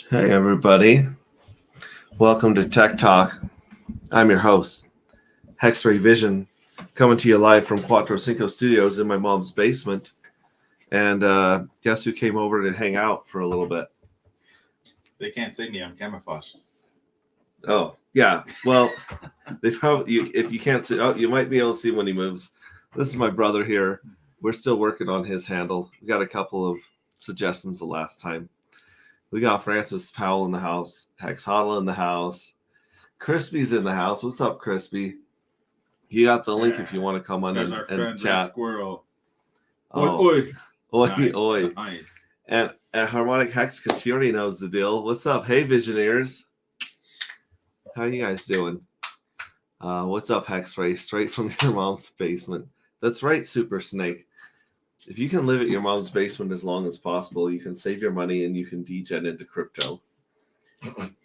Hey, everybody. Welcome to Tech Talk. I'm your host, Hexray Vision, coming to you live from Cuatro Cinco Studios in my mom's basement. And guess who came over to hang out for a little bit? They can't see me. I'm camouflaged. Oh, yeah. Well, they probably, if you can't see, you might be able to see when he moves. This is my brother here. We're still working on his handle. We got a couple of suggestions the last time. We got Francis Powell in the house, Hex Hodl in the house, Crispy's in the house. What's up, Crispy? You got the link if you want to come on There's and, our friend and chat. Red Squirrel. Oh. Oi, Oi, nice. oi. Nice. And Harmonic Hex, because he already knows the deal. What's up? Hey, Visioneers. How you guys doing? What's up, Hexray? Straight from your mom's basement. That's right, Super Snake. If you can live at your mom's basement as long as possible, you can save your money and you can degen into crypto.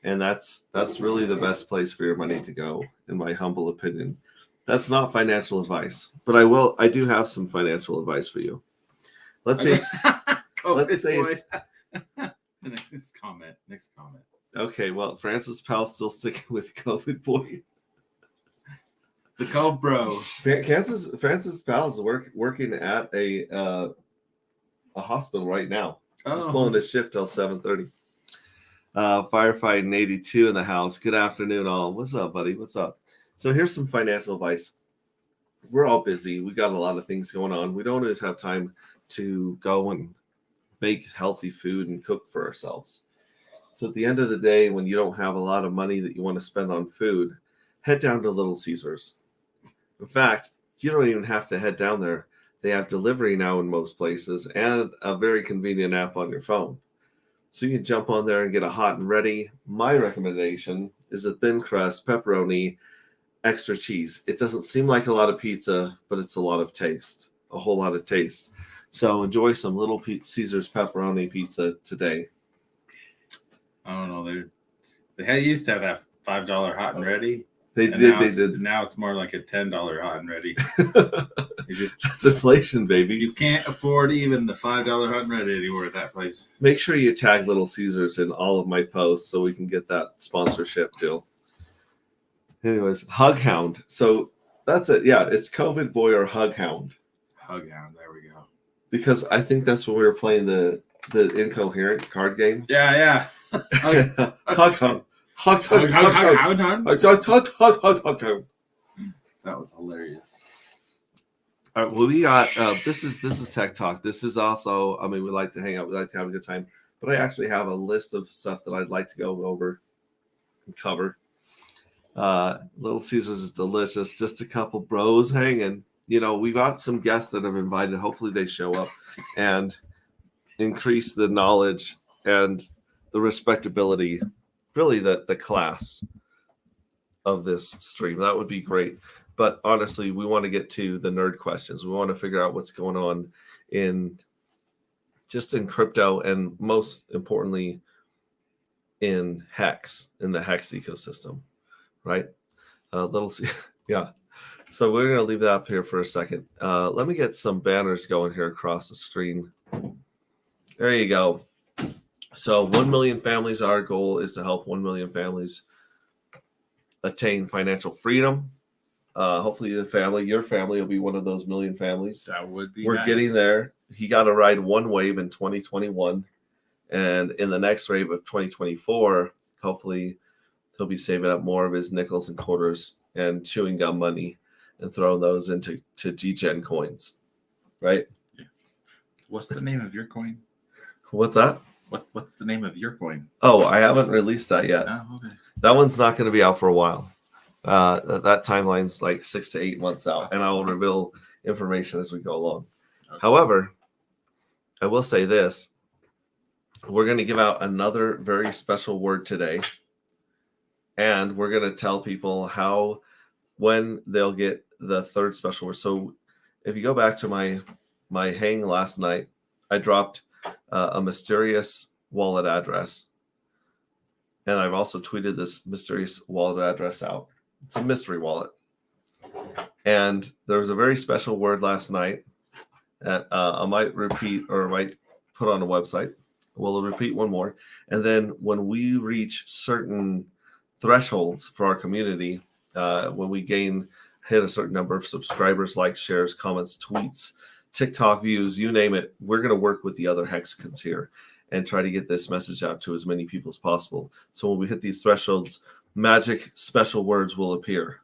And that's really the best place for your money to go, in my humble opinion. That's not financial advice, but I do have some financial advice for you. Let's say Next comment. Okay, well, Francis Powell's still sticking with COVID boy. The Cove Bro. Francis Powell's working at a hospital right now. He's pulling his shift till 7:30. Firefighting 82 in the house. Good afternoon, all. What's up, buddy? What's up? So here's some financial advice. We're all busy. We got a lot of things going on. We don't always have time to go and make healthy food and cook for ourselves. So at the end of the day, when you don't have a lot of money that you want to spend on food, head down to Little Caesars. In fact, you don't even have to head down there. They have delivery now in most places and a very convenient app on your phone. So you can jump on there and get a hot and ready. My recommendation is a thin crust, pepperoni, extra cheese. It doesn't seem like a lot of pizza, but it's a lot of taste, a whole lot of taste. So enjoy some Little Caesars pepperoni pizza today. I don't know. They used to have that $5 hot and ready. They did. Now it's more like a $10 hot and ready. It's inflation, baby. You can't afford even the $5 hot and ready anymore at that place. Make sure you tag Little Caesars in all of my posts so we can get that sponsorship deal. Anyways, Hug Hound. So that's it. Yeah, it's COVID Boy or Hug Hound. Hug Hound. There we go. Because I think that's when we were playing the incoherent card game. Yeah. Hug Hound. Hug Hound. That was hilarious. All right, well, we got this is Tech Talk. This is also, we like to hang out, we like to have a good time, but I actually have a list of stuff that I'd like to go over and cover. Little Caesars is delicious. Just a couple bros hanging. You know, we got some guests that have invited. Hopefully they show up and increase the knowledge and the respectability, really the class of this stream. That would be great. But honestly, we want to get to the nerd questions. We want to figure out what's going on in crypto, and most importantly in Hex, in the Hex ecosystem, right? Yeah. So we're going to leave that up here for a second. Let me get some banners going here across the screen. There you go. So 1 million families, our goal is to help 1 million families attain financial freedom. Hopefully your family will be one of those million families. That would be We're nice. Getting there. He got to ride one wave in 2021. And in the next wave of 2024, hopefully he'll be saving up more of his nickels and quarters and chewing gum money and throwing those into degen coins. Right? Yeah. What's the name of your coin? What's that? What's the name of your coin? Oh, I haven't released that yet. Oh, okay. That one's not going to be out for a while. That timeline's like 6 to 8 months out, and I will reveal information as we go along. Okay. However, I will say this. We're going to give out another very special word today, and we're going to tell people when they'll get the third special word. So if you go back to my hang last night, I dropped a mysterious wallet address, and I've also tweeted this mysterious wallet address out. It's a mystery wallet. And there was a very special word last night that I might repeat or might put on a website. We'll repeat one more. And then when we reach certain thresholds for our community, when we hit a certain number of subscribers, likes, shares, comments, tweets, TikTok views, you name it, we're going to work with the other hexagons here and try to get this message out to as many people as possible. So when we hit these thresholds, magic special words will appear.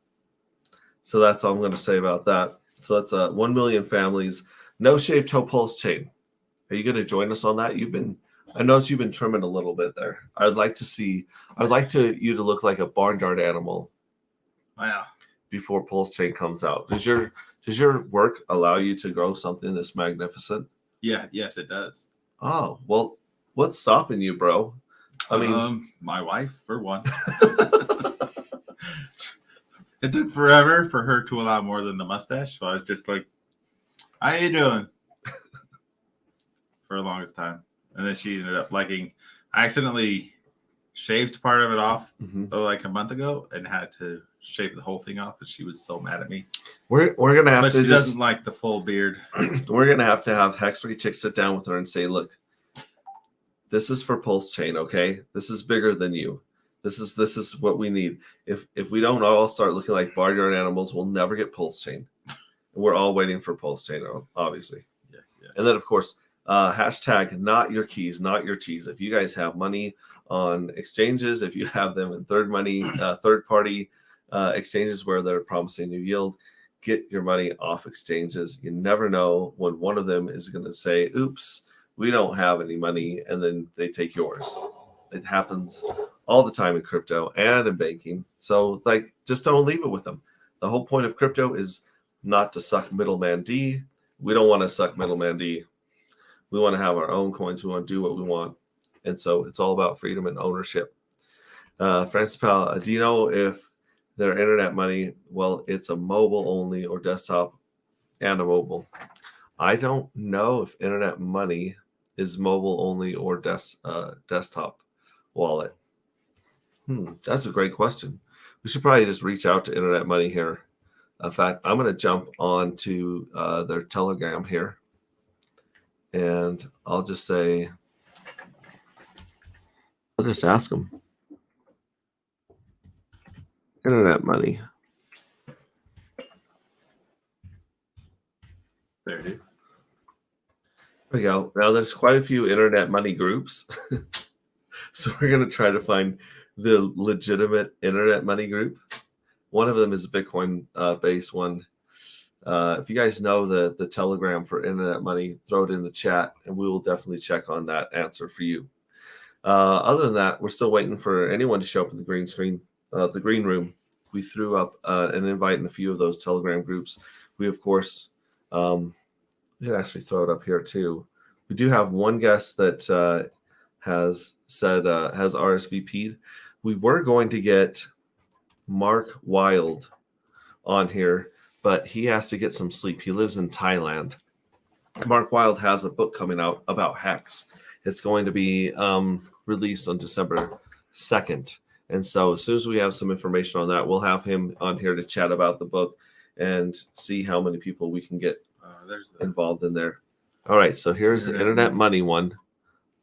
So that's all I'm going to say about that. So that's 1 million families. No shaved toe pulse chain. Are you going to join us on that? I noticed you've been trimming a little bit there. I'd like you to look like a barnyard animal. Wow. Before pulse chain comes out. Does your work allow you to grow something this magnificent? Yeah. Yes, it does. Oh, well, what's stopping you, bro? I mean, my wife, for one. It took forever for her to allow more than the mustache. So I was just like, how you doing? For the longest time. And then she ended up liking, I accidentally shaved part of it off like a month ago and had to shave the whole thing off. And she was so mad at me. We're going to have but to she doesn't like the full beard. We're going to have Hex3 Chick sit down with her and say, look, this is for pulse chain, okay? This is bigger than you. This is what we need. If we don't all start looking like barnyard animals, we'll never get pulse chain. We're all waiting for pulse chain, obviously. Yeah. And then, of course, hashtag not your keys, not your cheese. If you guys have money on exchanges, if you have them in third-party exchanges where they're promising you yield, get your money off exchanges. You never know when one of them is going to say, oops, we don't have any money, and then they take yours. It happens all the time in crypto and in banking. So, just don't leave it with them. The whole point of crypto is not to suck middleman D. We don't want to suck middleman D. We want to have our own coins. We want to do what we want. And so it's all about freedom and ownership. Francis Powell, do you know if their internet money, well, it's a mobile only or desktop and a mobile? I don't know if internet money is mobile only or desktop wallet. That's a great question. We should probably just reach out to internet money here. In fact, I'm going to jump on to their Telegram here. And I'll just say, I'll just ask them. Internet money. There it is. There we go. Now there's quite a few internet money groups. So we're going to try to find the legitimate internet money group. One of them is a Bitcoin based one. If you guys know the Telegram for internet money, throw it in the chat and we will definitely check on that answer for you. Other than that, we're still waiting for anyone to show up in the the green room. We threw up an invite in a few of those Telegram groups. We, of course, we can actually throw it up here too. We do have one guest that has RSVP'd. We were going to get Mark Wild on here, but he has to get some sleep. He lives in Thailand. Mark Wild has a book coming out about Hex. It's going to be released on December 2nd. And so as soon as we have some information on that, we'll have him on here to chat about the book and see how many people we can get involved in there. All right, so here's the internet money one.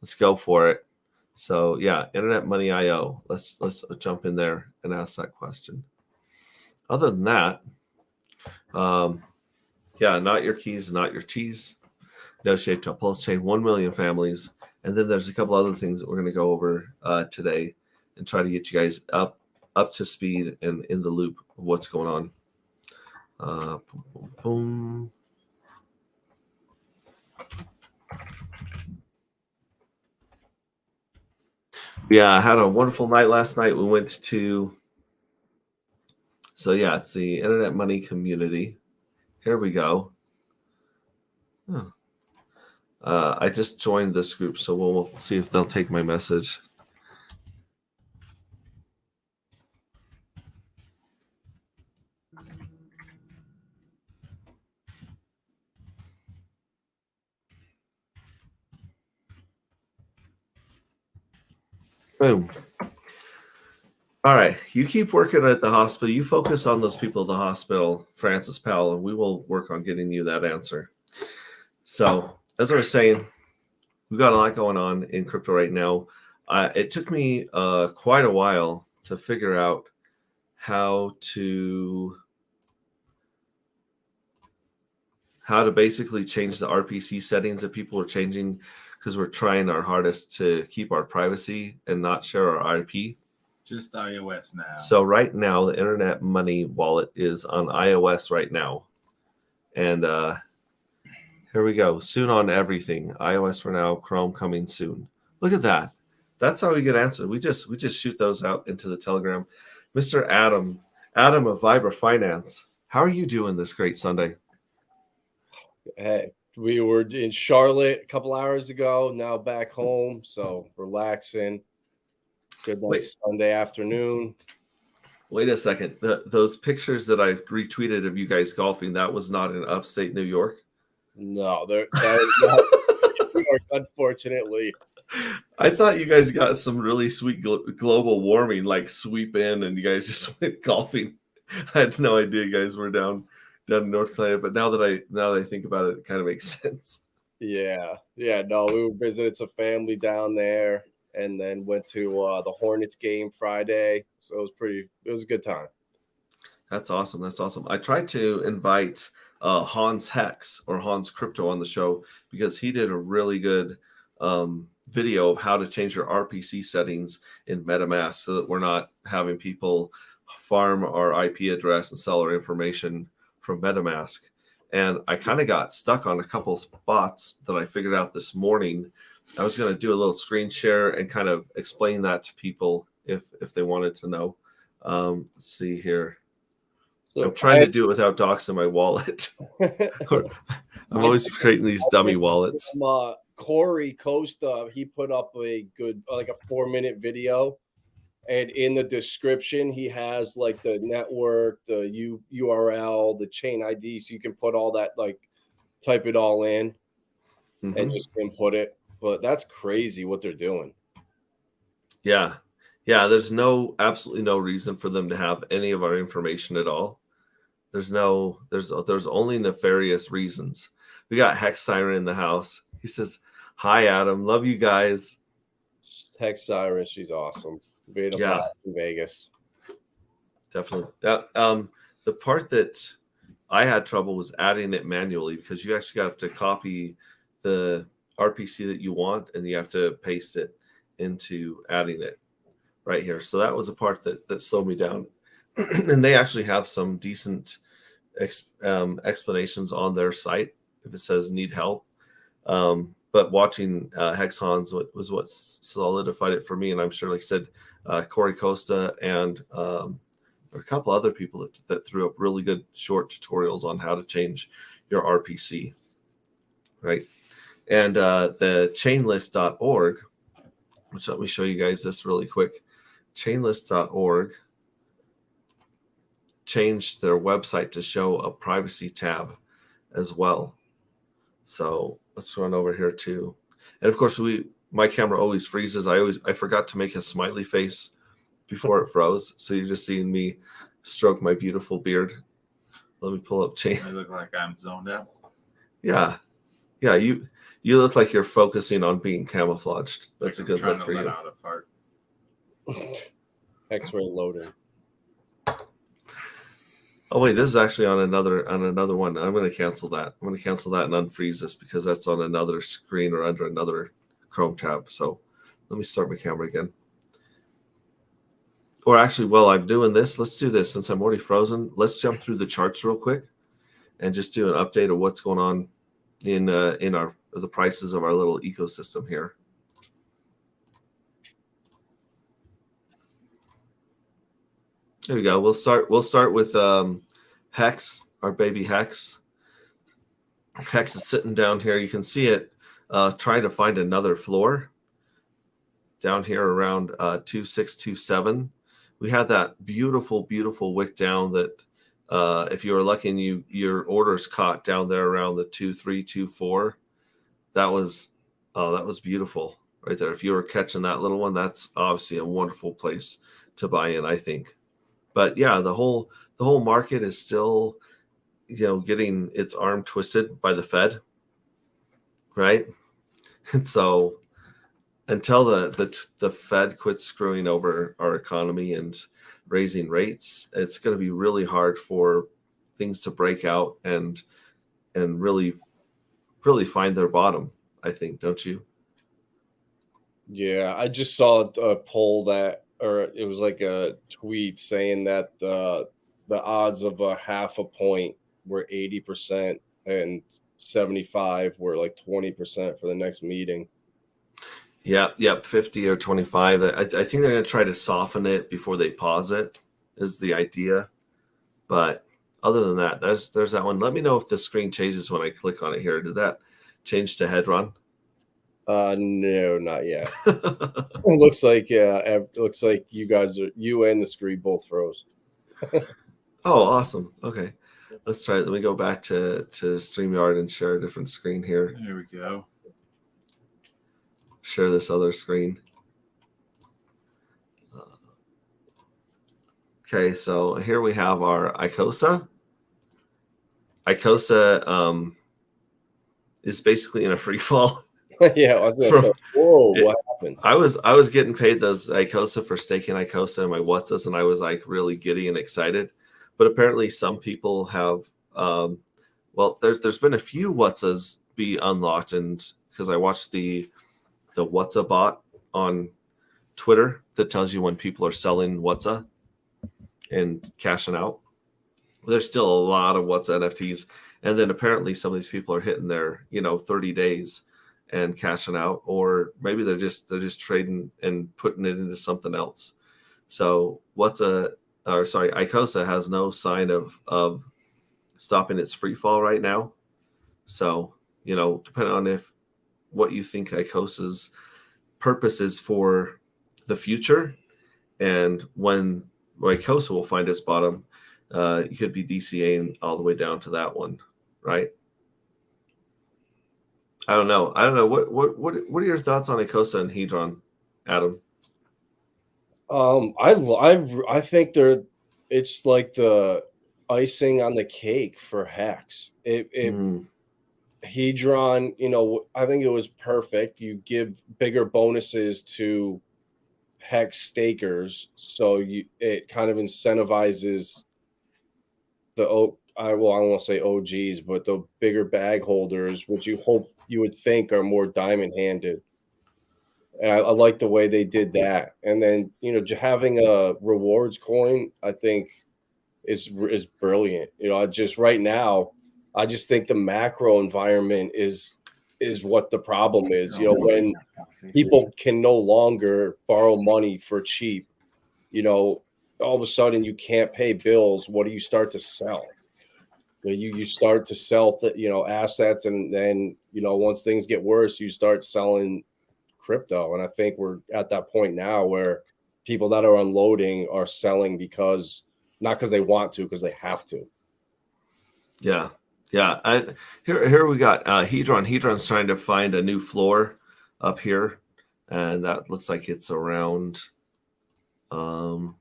Let's go for it. So yeah, Internet Money IO. Let's jump in there and ask that question. Other than that, not your keys, not your cheese. No shaved toe pulse chain, 1 million families. And then there's a couple other things that we're going to go over today and try to get you guys up to speed and in the loop of what's going on. Boom. Yeah, I had a wonderful night last night. We went to, it's the Internet Money Community. Here we go. I just joined this group, so we'll see if they'll take my message. Boom. All right. You keep working at the hospital. You focus on those people at the hospital, Francis Powell, and we will work on getting you that answer. So, as I was saying, we've got a lot going on in crypto right now. It took me quite a while to figure out how to basically change the RPC settings that people are changing, because we're trying our hardest to keep our privacy and not share our IP. Just iOS now. So right now, the Internet Money wallet is on iOS right now. And here we go. Soon on everything. iOS for now, Chrome coming soon. Look at that. That's how we get answered. We just shoot those out into the Telegram. Mr. Adam of Vibra Finance. How are you doing this great Sunday? Hey, we were in Charlotte a couple hours ago, now back home, so relaxing. Good nice Sunday afternoon. Wait a second. Those pictures that I retweeted of you guys golfing, that was not in upstate New York? No, that is not New York, unfortunately. I thought you guys got some really sweet global warming, like sweep in, and you guys just went golfing. I had no idea you guys were down in North Carolina, but now that I think about it, it kind of makes sense. Yeah. No, we were visiting some family down there, and then went to the Hornets game Friday. So it was a good time. That's awesome. I tried to invite Hans Hex or Hans Crypto on the show, because he did a really good video of how to change your RPC settings in MetaMask, so that we're not having people farm our IP address and sell our information from MetaMask. And I kind of got stuck on a couple spots that I figured out this morning. I was going to do a little screen share and kind of explain that to people if they wanted to know. Let's see here. So I'm trying to do it without doxing my wallet. I'm always creating these dummy wallets. Corey Costa, he put up a good, like a 4-minute video. And in the description, he has like the network, the URL, the chain ID. So you can put all that, like type it all in and just input it. But that's crazy what they're doing. Yeah. There's absolutely no reason for them to have any of our information at all. There's only nefarious reasons. We got Hex Siren in the house. He says, "Hi, Adam. Love you guys." Hex Siren, she's awesome. Being a blast in Vegas. Definitely. The part that I had trouble was adding it manually, because you actually have to copy the RPC that you want, and you have to paste it into adding it right here. So that was a part that slowed me down. And they actually have some decent explanations on their site if it says need help. But watching Hex Hans was what solidified it for me. And I'm sure, like I said, Corey Costa and a couple other people that threw up really good short tutorials on how to change your RPC, right? And the chainlist.org, which let me show you guys this really quick. Chainlist.org changed their website to show a privacy tab as well. So let's run over here too. And of course, my camera always freezes. I forgot to make a smiley face before it froze. So you're just seeing me stroke my beautiful beard. Let me pull up chain. I look like I'm zoned out. Yeah. You look like you're focusing on being camouflaged. That's a good look for you. Out a fart. X-ray loading. Oh wait, this is actually on another one. I'm going to cancel that. I'm going to cancel that and unfreeze this, because that's on another screen or under another Chrome tab. So let me start my camera again. Or actually, while I'm doing this, let's do this. Since I'm already frozen, let's jump through the charts real quick and just do an update of what's going on in the prices of our little ecosystem here. There we go. We'll start with Hex, our baby Hex. Hex is sitting down here. You can see it trying to find another floor down here around 2627. We had that beautiful wick down that if you were lucky and your orders caught down there around the 2324. That was beautiful right there. If you were catching that little one, that's obviously a wonderful place to buy in, I think. But yeah, the whole market is still, getting its arm twisted by the Fed, right? And so until the Fed quits screwing over our economy and raising rates, it's going to be really hard for things to break out and really find their bottom, I think, don't you? Yeah, I just saw a poll that, or it was like a tweet saying that the odds of a half a point were 80% and 75 were like 20% for the next meeting. Yep, 50 or 25. I think they're going to try to soften it before they pause it, is the idea. But other than that, there's that one. Let me know if the screen changes when I click on it here. Did that change to Hedron? No, not yet. It looks like it looks like you and the screen both froze. Oh, awesome. Okay. Let's try it. Let me go back to StreamYard and share a different screen here. There we go. Share this other screen. Okay, so here we have our Icosa. Icosa is basically in a free fall. Yeah, I was gonna say, whoa, what happened? I was getting paid those Icosa for staking Icosa and my Whatsas, and I was like really giddy and excited. But apparently, some people have. Well, there's been a few Whatsas be unlocked, and because I watched the Whatsa bot on Twitter that tells you when people are selling Whatsa and cashing out. There's still a lot of Whatsa NFTs, and then apparently some of these people are hitting their 30 days and cashing out, or maybe they're just trading and putting it into something else. So Icosa has no sign of stopping its free fall right now. So, depending on what you think Icosa's purpose is for the future and when Icosa will find its bottom, you could be DCAing all the way down to that one, right? I don't know. What are your thoughts on Icosa and Hedron, Adam? I think it's like the icing on the cake for Hex. Hedron, I think it was perfect. You give bigger bonuses to Hex stakers, so it kind of incentivizes I won't say OGs, but the bigger bag holders, which you would think are more diamond handed. And I like the way they did that. And then having a rewards coin, I think is brilliant. Right now, I just think the macro environment is what the problem is. When people can no longer borrow money for cheap, all of a sudden you can't pay bills. What do you start to sell? You start to sell assets, and then once things get worse, you start selling crypto. And I think we're at that point now where people that are unloading are selling not because they want to, because they have to. Yeah. Here we got Hedron. Hedron's trying to find a new floor up here, and that looks like it's around. Nope,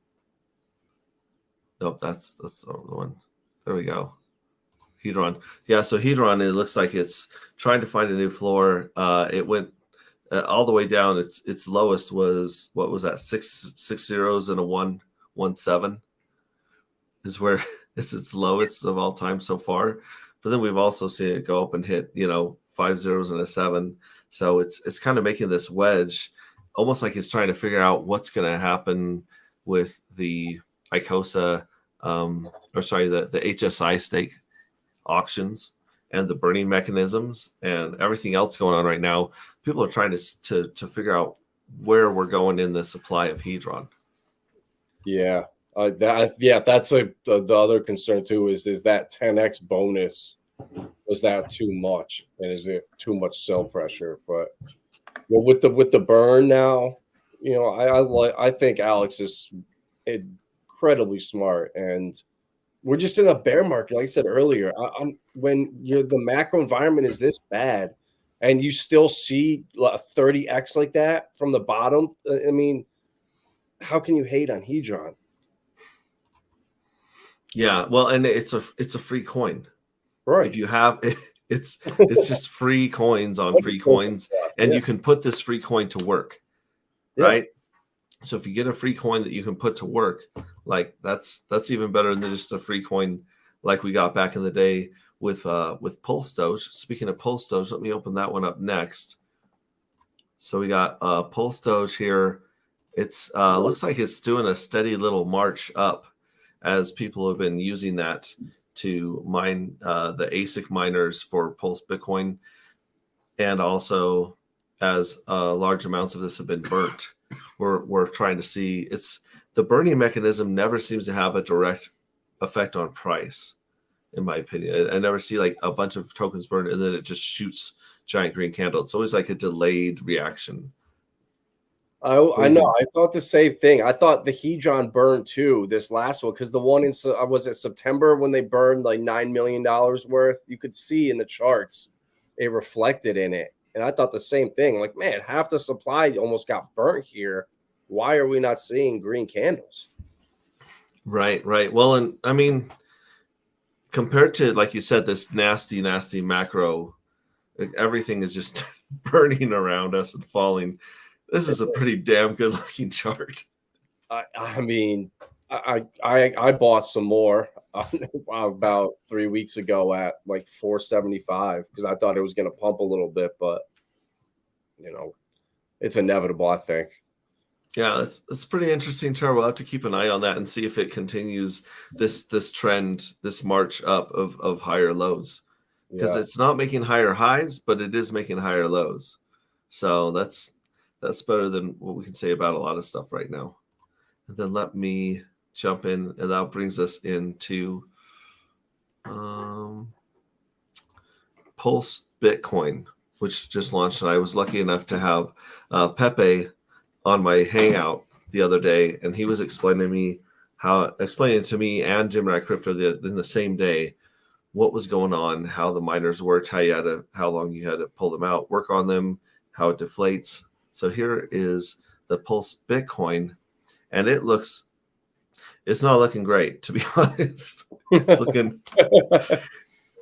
that's the one. There we go. Hedron. Yeah, so Hedron, it looks like it's trying to find a new floor. It went all the way down. Its lowest was, what was that? Six zeros and a 117 is where it's its lowest of all time so far. But then we've also seen it go up and hit 5 zeros and a 7. So it's kind of making this wedge, almost like it's trying to figure out what's going to happen with the Icosa, the HSI stake auctions and the burning mechanisms and everything else going on right now. People are trying to figure out where we're going in the supply of Hedron. Yeah. That's the other concern too, is that 10x bonus, was that too much, and is it too much sell pressure? But with the burn now, I think Alex is incredibly smart, and we're just in a bear market. Like I said earlier, when the macro environment is this bad, and you still see a 30x like that from the bottom, I mean, how can you hate on Hedron? Yeah, well, and it's a free coin, right? If you have It's just free coins on free coins, and you can put this free coin to work, right? So if you get a free coin that you can put to work, like that's even better than just a free coin like we got back in the day with Pulse Doge. Speaking of Pulse Doge, let me open that one up next. So we got Pulse Doge here. It's looks like it's doing a steady little march up as people have been using that to mine the ASIC miners for Pulse Bitcoin, and also as large amounts of this have been burnt. We're trying to see, it's the burning mechanism never seems to have a direct effect on price, in my opinion. I never see like a bunch of tokens burned and then it just shoots giant green candle. It's always like a delayed reaction. I know. I thought the same thing. I thought the Hedron burned too, this last one, because the one in was it September when they burned like $9 million worth? You could see in the charts it reflected in it. And I thought the same thing. Like, man, half the supply almost got burnt here. Why are we not seeing green candles? Right. Well, and I mean, compared to, like you said, this nasty macro, everything is just burning around us and falling. This is a pretty damn good looking chart. I mean, I bought some more about 3 weeks ago at like 475 because I thought it was going to pump a little bit, but you know, it's inevitable, I think. Yeah, it's pretty interesting chart. We'll have to keep an eye on that and see if it continues this trend, this march up of higher lows, because it's not making higher highs, but it is making higher lows. So that's better than what we can say about a lot of stuff right now. And then let me jump in, and that brings us into Pulse Bitcoin, which just launched. And I was lucky enough to have Pepe on my Hangout the other day, and he was explaining to me and Gemini Crypto in the same day what was going on, how the miners worked, how long you had to pull them out, work on them, how it deflates. So here is the Pulse Bitcoin, and it's not looking great, to be honest. It's looking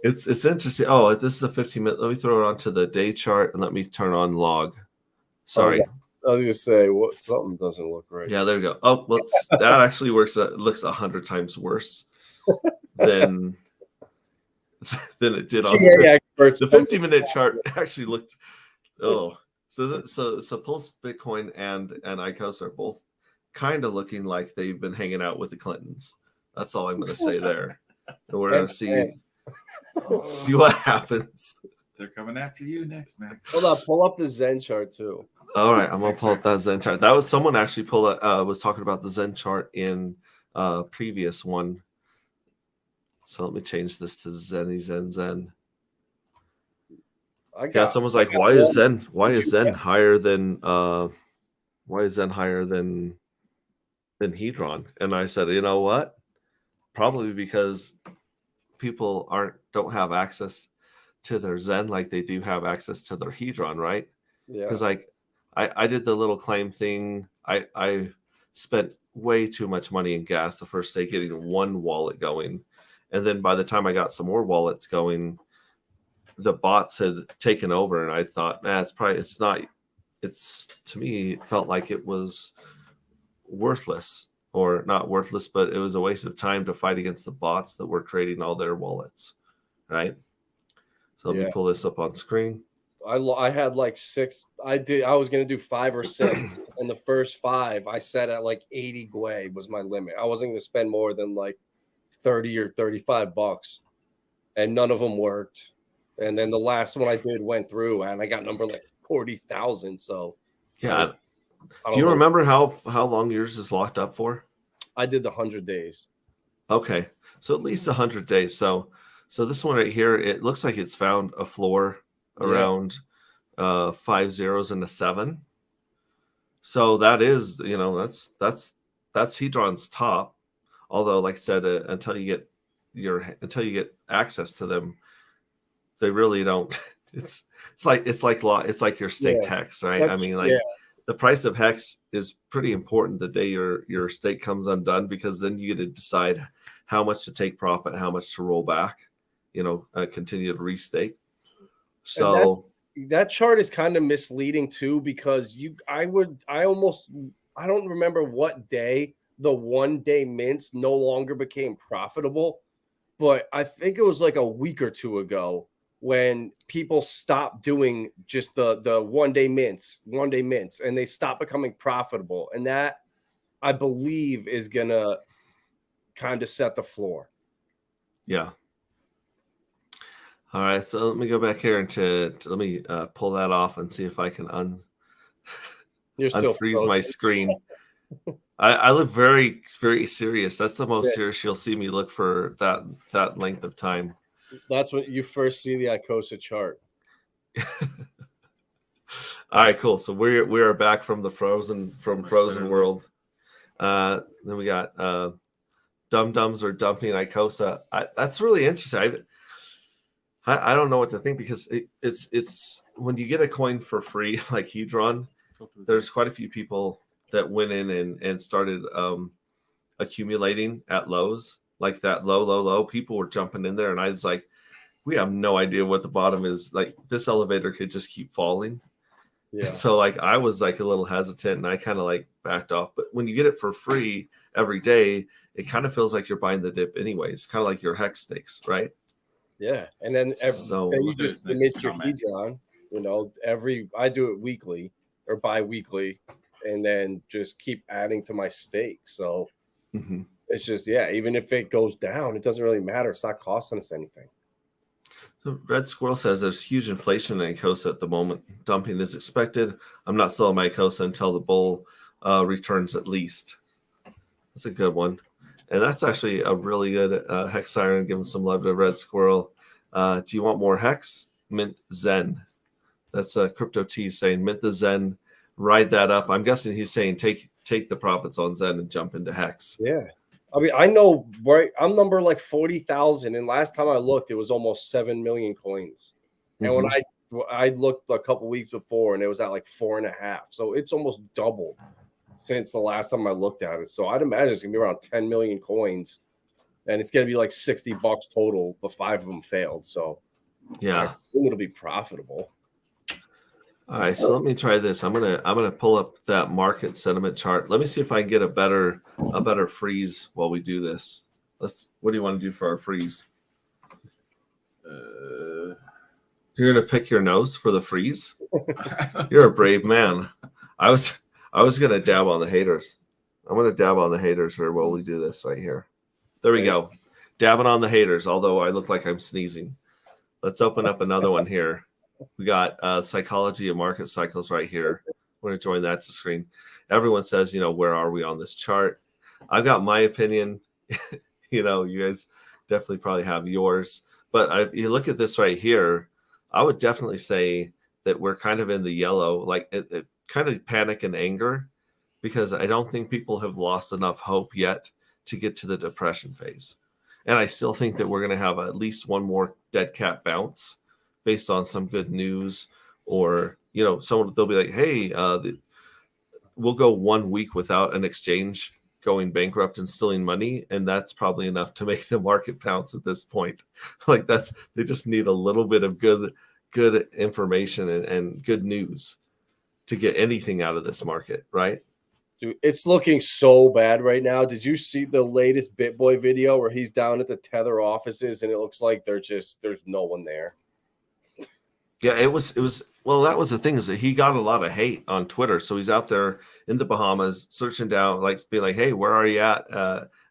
it's interesting. Oh, this is a 15-minute. Let me throw it onto the day chart and let me turn on log. Sorry. I was gonna say something doesn't look right. Yeah, there we go. Oh, well, that actually looks 100 times worse than it did on the 50-minute chart. Actually looked. Oh, so Pulse Bitcoin and Icosa are both kind of looking like they've been hanging out with the Clintons. That's all I'm going to say there. And we're going to see what happens. They're coming after you next, man. Hold up, pull up the Zen chart too. All right, I'm gonna pull up that Zen chart. That was someone actually was talking about the Zen chart in previous one. So let me change this to Zen. Someone's like, why is Zen higher than Hedron? And I said, you know what? Probably because people don't have access to their Zen like they do have access to their Hedron, right? Yeah. Because like I did the little claim thing. I spent way too much money in gas the first day getting one wallet going. And then by the time I got some more wallets going, the bots had taken over, and I thought, to me, it felt like it was worthless, or not worthless, but it was a waste of time to fight against the bots that were creating all their wallets, right? So let me pull this up on screen. I had like 6. I was gonna do 5 or 6, and the first 5 I set at like 80 Gwei was my limit. I wasn't gonna spend more than like 30 or 35 bucks, and none of them worked. And then the last one I did went through, and I got number like 40,000. So yeah, do you remember how long yours is locked up for? I did the 100 days. Okay, so at least 100 days. So this one right here, it looks like it's found a floor around 5 zeros and a 7. So that is, that's Hedron's top. Although, like I said, until you get access to them, they really don't. It's like your staked hex, right? I mean, the price of hex is pretty important the day your stake comes undone, because then you get to decide how much to take profit, how much to roll back, continue to restake. So that chart is kind of misleading too, because I don't remember what day the 1 day mints no longer became profitable, but I think it was like a week or two ago when people stopped doing just the 1 day mints, and they stopped becoming profitable. And that, I believe, is gonna kind of set the floor. yeah. All right, so let me go back here let me pull that off and see if I can unfreeze my screen. I look very, very serious. That's the most serious you'll see me look for that length of time. That's when you first see the Icosa chart. All right, cool. So we are back from the frozen world. Then we got dum-dums are dumping Icosa. That's really interesting. I don't know what to think, because it's when you get a coin for free like Hedron, there's quite a few people that went in and started accumulating at lows, like that low. People were jumping in there, and I was like, we have no idea what the bottom is. Like, this elevator could just keep falling. Yeah. So like I was like a little hesitant, and I kind of like backed off. But when you get it for free every day, it kind of feels like you're buying the dip anyways, kind of like your hex stakes, right? Yeah, and then you just submit your Hedron. I do it weekly or bi-weekly, and then just keep adding to my stake. So it's just, even if it goes down, it doesn't really matter. It's not costing us anything. So Red Squirrel says there's huge inflation in Icosa at the moment. Dumping is expected. I'm not selling my Icosa until the bull returns at least. That's a good one. And that's actually a really good Hex Siren, giving some love to Red Squirrel. Do you want more Hex? Mint Zen. That's Crypto T saying mint the Zen, ride that up. I'm guessing he's saying take the profits on Zen and jump into Hex. Yeah. I mean, I know, right? I'm number like 40,000, and last time I looked, it was almost 7 million coins. And when I looked a couple weeks before, and it was at like 4.5, so it's almost doubled since the last time I looked at it. So I'd imagine it's gonna be around 10 million coins, and it's gonna be like $60 total, but 5 of them failed. So yeah, I assume it'll be profitable. All right, so let me try this. I'm gonna pull up that market sentiment chart. Let me see if I can get a better freeze while we do this. What do you want to do for our freeze? You're gonna pick your nose for the freeze? You're a brave man. I was gonna dab on the haters. I'm gonna dab on the haters here while we do this right here. There we go. Dabbing on the haters, although I look like I'm sneezing. Let's open up another one here. We got psychology of market cycles right here. We're going to join that to screen. Everyone says, where are we on this chart? I've got my opinion. You guys definitely probably have yours. But if you look at this right here, I would definitely say that we're kind of in the yellow, like it kind of panic and anger, because I don't think people have lost enough hope yet to get to the depression phase. And I still think that we're going to have at least one more dead cat bounce based on some good news, or someone, they'll be like, hey, we'll go 1 week without an exchange going bankrupt and stealing money, and that's probably enough to make the market bounce at this point. Like, they just need a little bit of good information and good news to get anything out of this market, right? Dude, it's looking so bad right now. Did you see the latest BitBoy video where he's down at the Tether offices, and it looks like there's no one there? Yeah, it was. Well, that was the thing, is that he got a lot of hate on Twitter. So he's out there in the Bahamas searching down, like being like, hey, where are you at,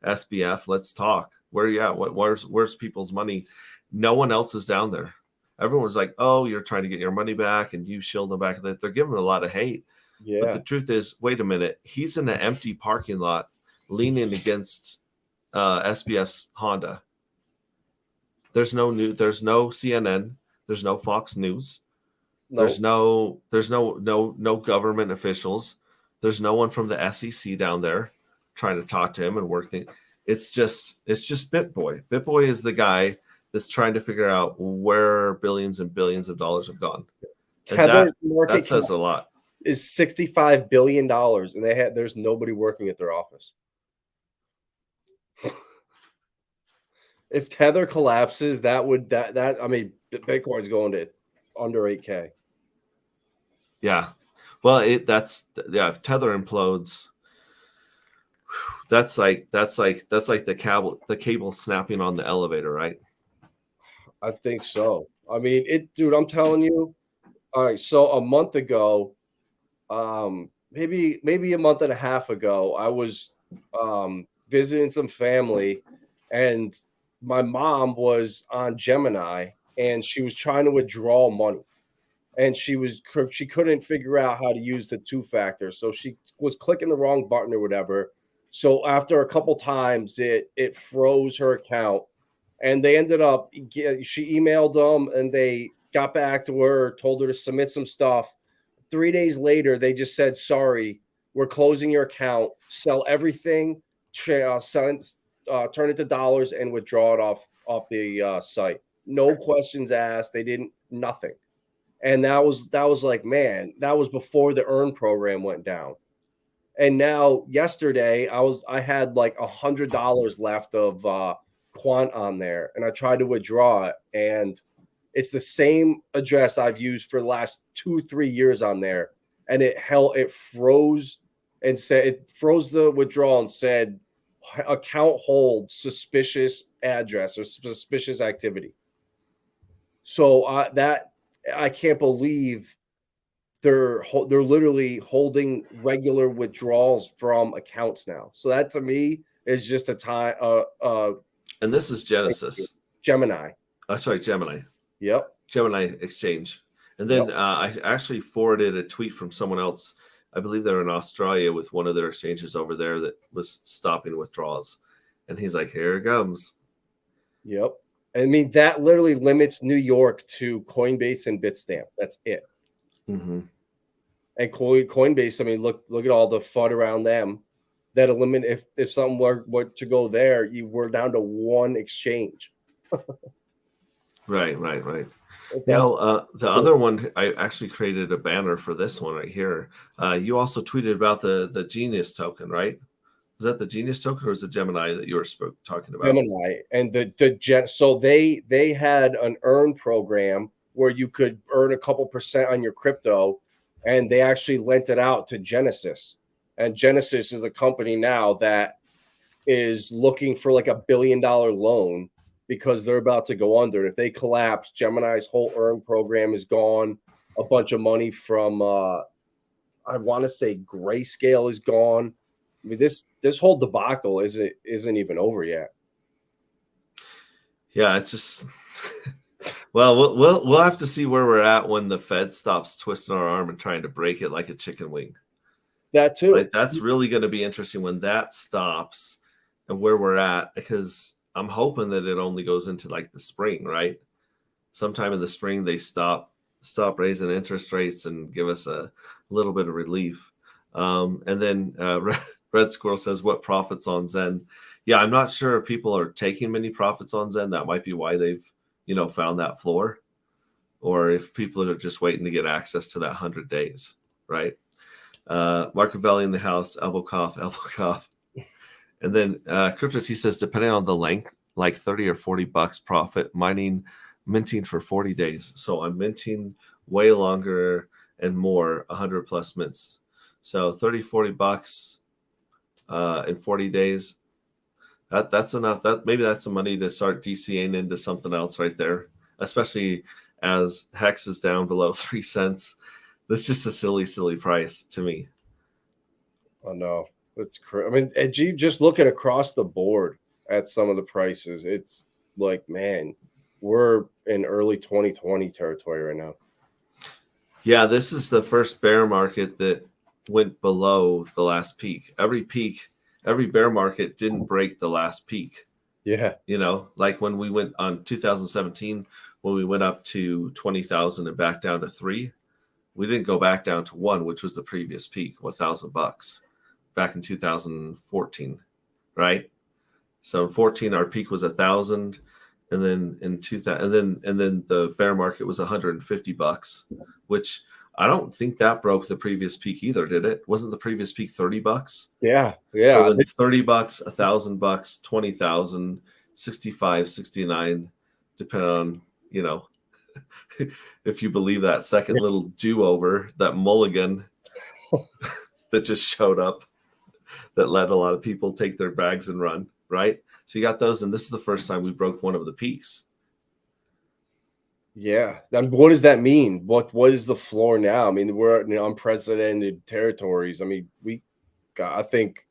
SBF? Let's talk. Where are you at? Where's people's money? No one else is down there. Everyone's like, oh, you're trying to get your money back, and you shield them back. They're giving a lot of hate. Yeah. But the truth is, wait a minute. He's in an empty parking lot leaning against SBF's Honda. There's no CNN. There's no Fox News. Nope. There's no government officials. There's no one from the SEC down there trying to talk to him and work things. It's just BitBoy. BitBoy is the guy that's trying to figure out where billions and billions of dollars have gone. Tether's market that says a lot. Is $65 billion, and there's nobody working at their office. If Tether collapses, I mean, Bitcoin's going to under 8K. Yeah. Well, if Tether implodes, that's like the cable snapping on the elevator, right? I think so. I mean, dude, I'm telling you. All right, so a month ago, maybe a month and a half ago, I was visiting some family, and my mom was on Gemini, and she was trying to withdraw money, and she couldn't figure out how to use the two-factor, so she was clicking the wrong button or whatever. So after a couple times, it froze her account, and they ended up. She emailed them, and they got back to her, told her to submit some stuff. 3 days later, they just said, sorry, we're closing your account, sell everything, turn it to dollars, and withdraw it off the site. No questions asked. They didn't, nothing. And that was like, man, that was before the earn program went down. And now yesterday, I had like $100 left of quant on there, and I tried to withdraw it, and it's the same address I've used for the last 2-3 years on there, and it froze and said it froze the withdrawal and said account hold suspicious address or suspicious activity. So that I can't believe they're literally holding regular withdrawals from accounts now. So that to me is just a time. And this is Genesis. Gemini. Oh, sorry, Gemini. Yep. Gemini exchange. And then I actually forwarded a tweet from someone else. I believe they're in Australia with one of their exchanges over there that was stopping withdrawals. And he's like, here it comes. Yep. I mean, that literally limits New York to Coinbase and Bitstamp. That's it. Mm-hmm. And Coinbase, I mean, look at all the FUD around them. That eliminate if something were to go there, we're down to one exchange. Right. Now, the other one, I actually created a banner for this one right here. You also tweeted about the Genius token, right? Was that the Genius token or was it Gemini that you were talking about? Gemini and so they had an earn program where you could earn a couple percent on your crypto, and they actually lent it out to Genesis. And Genesis is the company now that is looking for like $1 billion loan because they're about to go under. If they collapse, Gemini's whole earn program is gone. A bunch of money from I want to say Grayscale is gone. I mean, this whole debacle isn't even over yet. Yeah, it's just well, we'll have to see where we're at when the Fed stops twisting our arm and trying to break it like a chicken wing. That too. Like, that's really going to be interesting when that stops and where we're at, because I'm hoping that it only goes into like the spring, right? Sometime in the spring they stop raising interest rates and give us a little bit of relief. And then Red Squirrel says, what profits on Zen? Yeah, I'm not sure if people are taking many profits on Zen. That might be why they've, found that floor, or if people are just waiting to get access to that 100 days, right? Marcavelli in the house, elbow cough. And then Crypto T says, depending on the length, like 30 or $40 profit, minting for 40 days. So I'm minting way longer and more, 100 plus mints. So 30, $40 in 40 days. That's enough. Maybe that's some money to start DCAing into something else right there, especially as Hex is down below 3 cents. That's just a silly price to me. Oh no, that's crazy. I mean, and you just looking across the board at some of the prices, it's like, man, we're in early 2020 territory right now. Yeah, this is the first bear market that went below the last peak. Every bear market didn't break the last peak. Yeah. Like when we went on 2017, when we went up to 20,000 and back down to 3, we didn't go back down to 1, which was the previous peak, $1,000 back in 2014, right? So in 14, our peak was 1,000, and then in 2000, and then the bear market was $150, which I don't think that broke the previous peak either, did it? Wasn't the previous peak $30? Yeah. So then $30, $1,000, 20,000, 65, 69, depending on if you believe that second little do-over, that mulligan that just showed up, that let a lot of people take their bags and run, right? So you got those, and this is the first time we broke one of the peaks. Yeah. Then what does that mean? What is the floor now? I mean, we're in unprecedented territories. I mean, I think,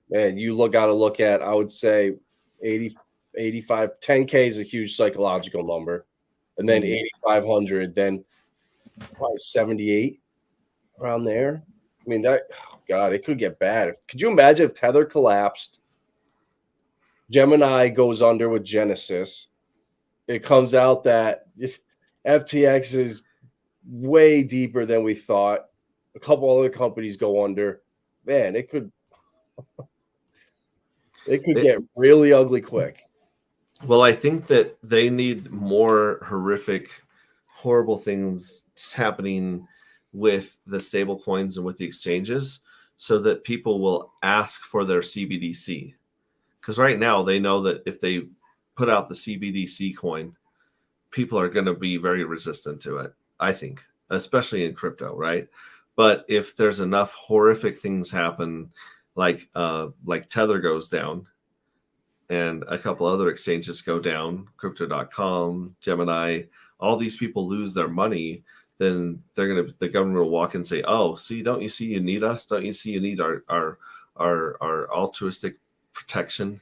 man, got to look at, I would say 80, 85, 10K is a huge psychological number. And then 8,500, then probably 78 around there. I mean, that, oh God, it could get bad. Could you imagine if Tether collapsed, Gemini goes under with Genesis, it comes out that FTX is way deeper than we thought, a couple other companies go under, man, it could get really ugly quick. Well, I think that they need more horrible things happening with the stable coins and with the exchanges so that people will ask for their CBDC. Because right now they know that if they put out the CBDC coin, people are going to be very resistant to it, I think, especially in crypto, right? But if there's enough horrific things happen, like Tether goes down and a couple other exchanges go down, crypto.com, Gemini, all these people lose their money, then the government will walk in and say, oh, see, don't you see you need us? Don't you see you need our altruistic protection?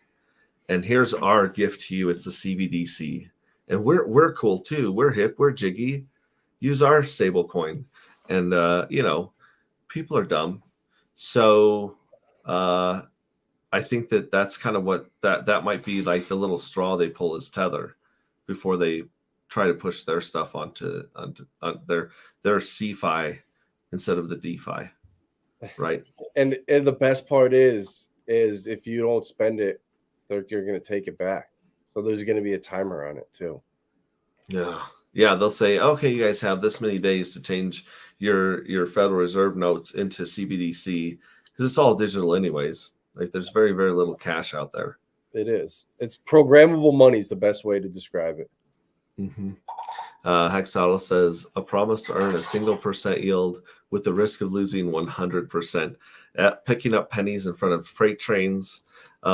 And here's our gift to you. It's the CBDC. And we're cool too. We're hip, we're jiggy. Use our stable coin. And people are dumb. So I think that's kind of what that might be like, the little straw they pull is Tether before they try to push their stuff onto their CeFi instead of the DeFi, right? And the best part is if you don't spend it, you're going to take it back. So there's going to be a timer on it too. Yeah. They'll say, okay, you guys have this many days to change your Federal Reserve notes into CBDC because it's all digital anyways. Like there's very, very little cash out there. It is. It's programmable money is the best way to describe it. Mm-hmm. Hexadal says a promise to earn a single % yield with the risk of losing 100%. Picking up pennies in front of freight trains,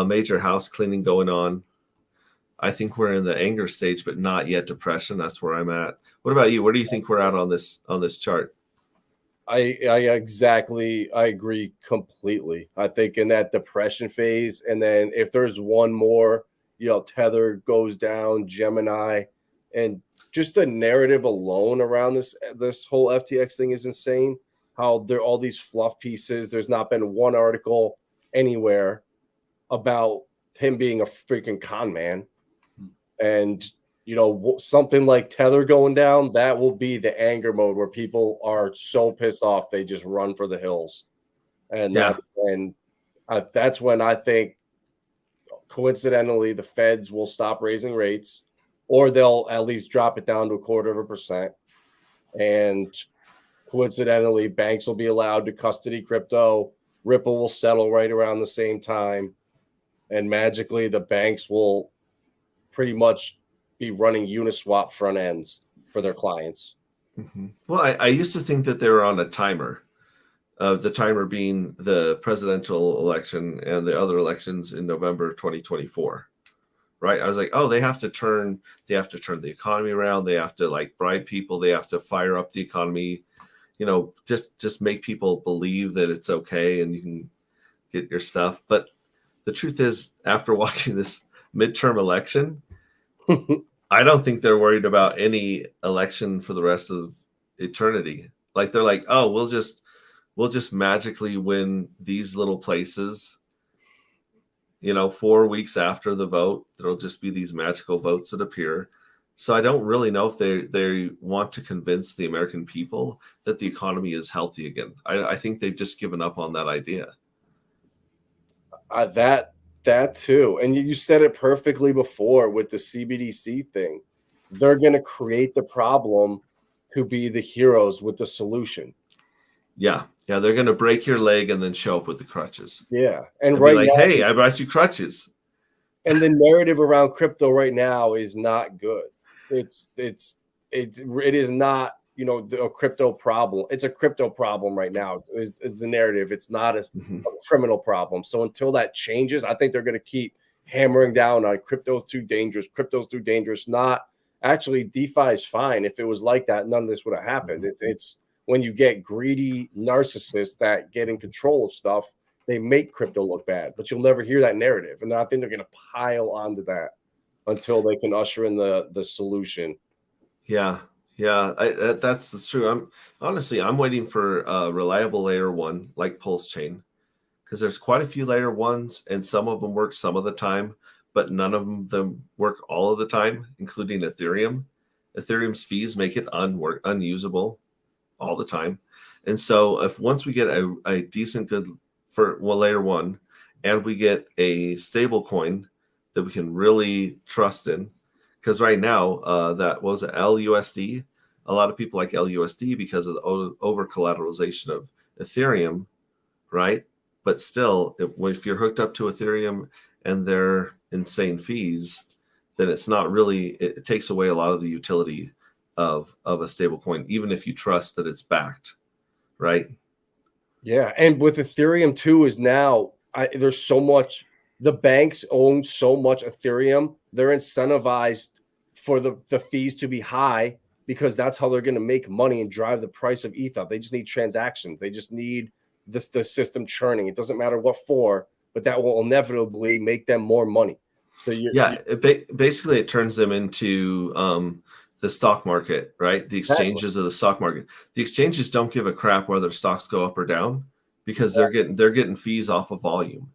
major house cleaning going on. I think we're in the anger stage, but not yet depression. That's where I'm at. What about you? Where do you think we're at on this chart? I agree completely. I think in that depression phase, and then if there's one more, Tether goes down, Gemini, and just the narrative alone around this whole FTX thing is insane. How there are all these fluff pieces. There's not been one article anywhere about him being a freaking con man. And, something like Tether going down, that will be the anger mode where people are so pissed off they just run for the hills. And that's when I think, coincidentally, the feds will stop raising rates, or they'll at least drop it down to 0.25%. And coincidentally, banks will be allowed to custody crypto. Ripple will settle right around the same time. And magically, the banks will pretty much be running Uniswap front ends for their clients. Mm-hmm. Well, I used to think that they were on a timer, the timer being the presidential election and the other elections in November 2024. Right? I was like, oh, they have to turn the economy around. They have to bribe people. They have to fire up the economy. Just make people believe that it's okay and you can get your stuff. But the truth is, after watching this midterm election, I don't think they're worried about any election for the rest of eternity. They're like, oh, we'll just magically win these little places. 4 weeks after the vote, there'll just be these magical votes that appear. So I don't really know if they want to convince the American people that the economy is healthy again. I think they've just given up on that idea. That too. And you said it perfectly before with the CBDC thing. They're going to create the problem to be the heroes with the solution. Yeah. They're going to break your leg and then show up with the crutches. Yeah. And right now, hey, I brought you crutches. And the narrative around crypto right now is not good. It's it is not, you know, a crypto problem. It's a crypto problem right now. Is the narrative? It's not a criminal problem. So until that changes, I think they're going to keep hammering down on crypto's too dangerous. Crypto's too dangerous. Not actually, DeFi is fine. If it was like that, none of this would have happened. It's when you get greedy narcissists that get in control of stuff, they make crypto look bad. But you'll never hear that narrative, and I think they're going to pile onto that until they can usher in the solution. Yeah, that's true. I'm waiting for a reliable layer one like Pulse Chain, because there's quite a few layer ones, and some of them work some of the time, but none of them work all of the time, including Ethereum. Ethereum's fees make it unusable all the time. And so if once we get a decent good for layer one, and we get a stable coin that we can really trust in, because right now that was LUSD. A lot of people like LUSD because of the over collateralization of Ethereum, right? But still, if you're hooked up to Ethereum and their insane fees, then it's not really, it takes away a lot of the utility of a stable coin, even if you trust that it's backed, right? Yeah, and with Ethereum too is now there's so much, the banks own so much Ethereum, they're incentivized for the fees to be high because that's how they're going to make money and drive the price of ETH up. They just need transactions. They just need the system churning. It doesn't matter what for, but that will inevitably make them more money. So basically it turns them into the stock market, right? The exchanges of the stock market. The exchanges don't give a crap whether stocks go up or down because they're getting fees off of volume.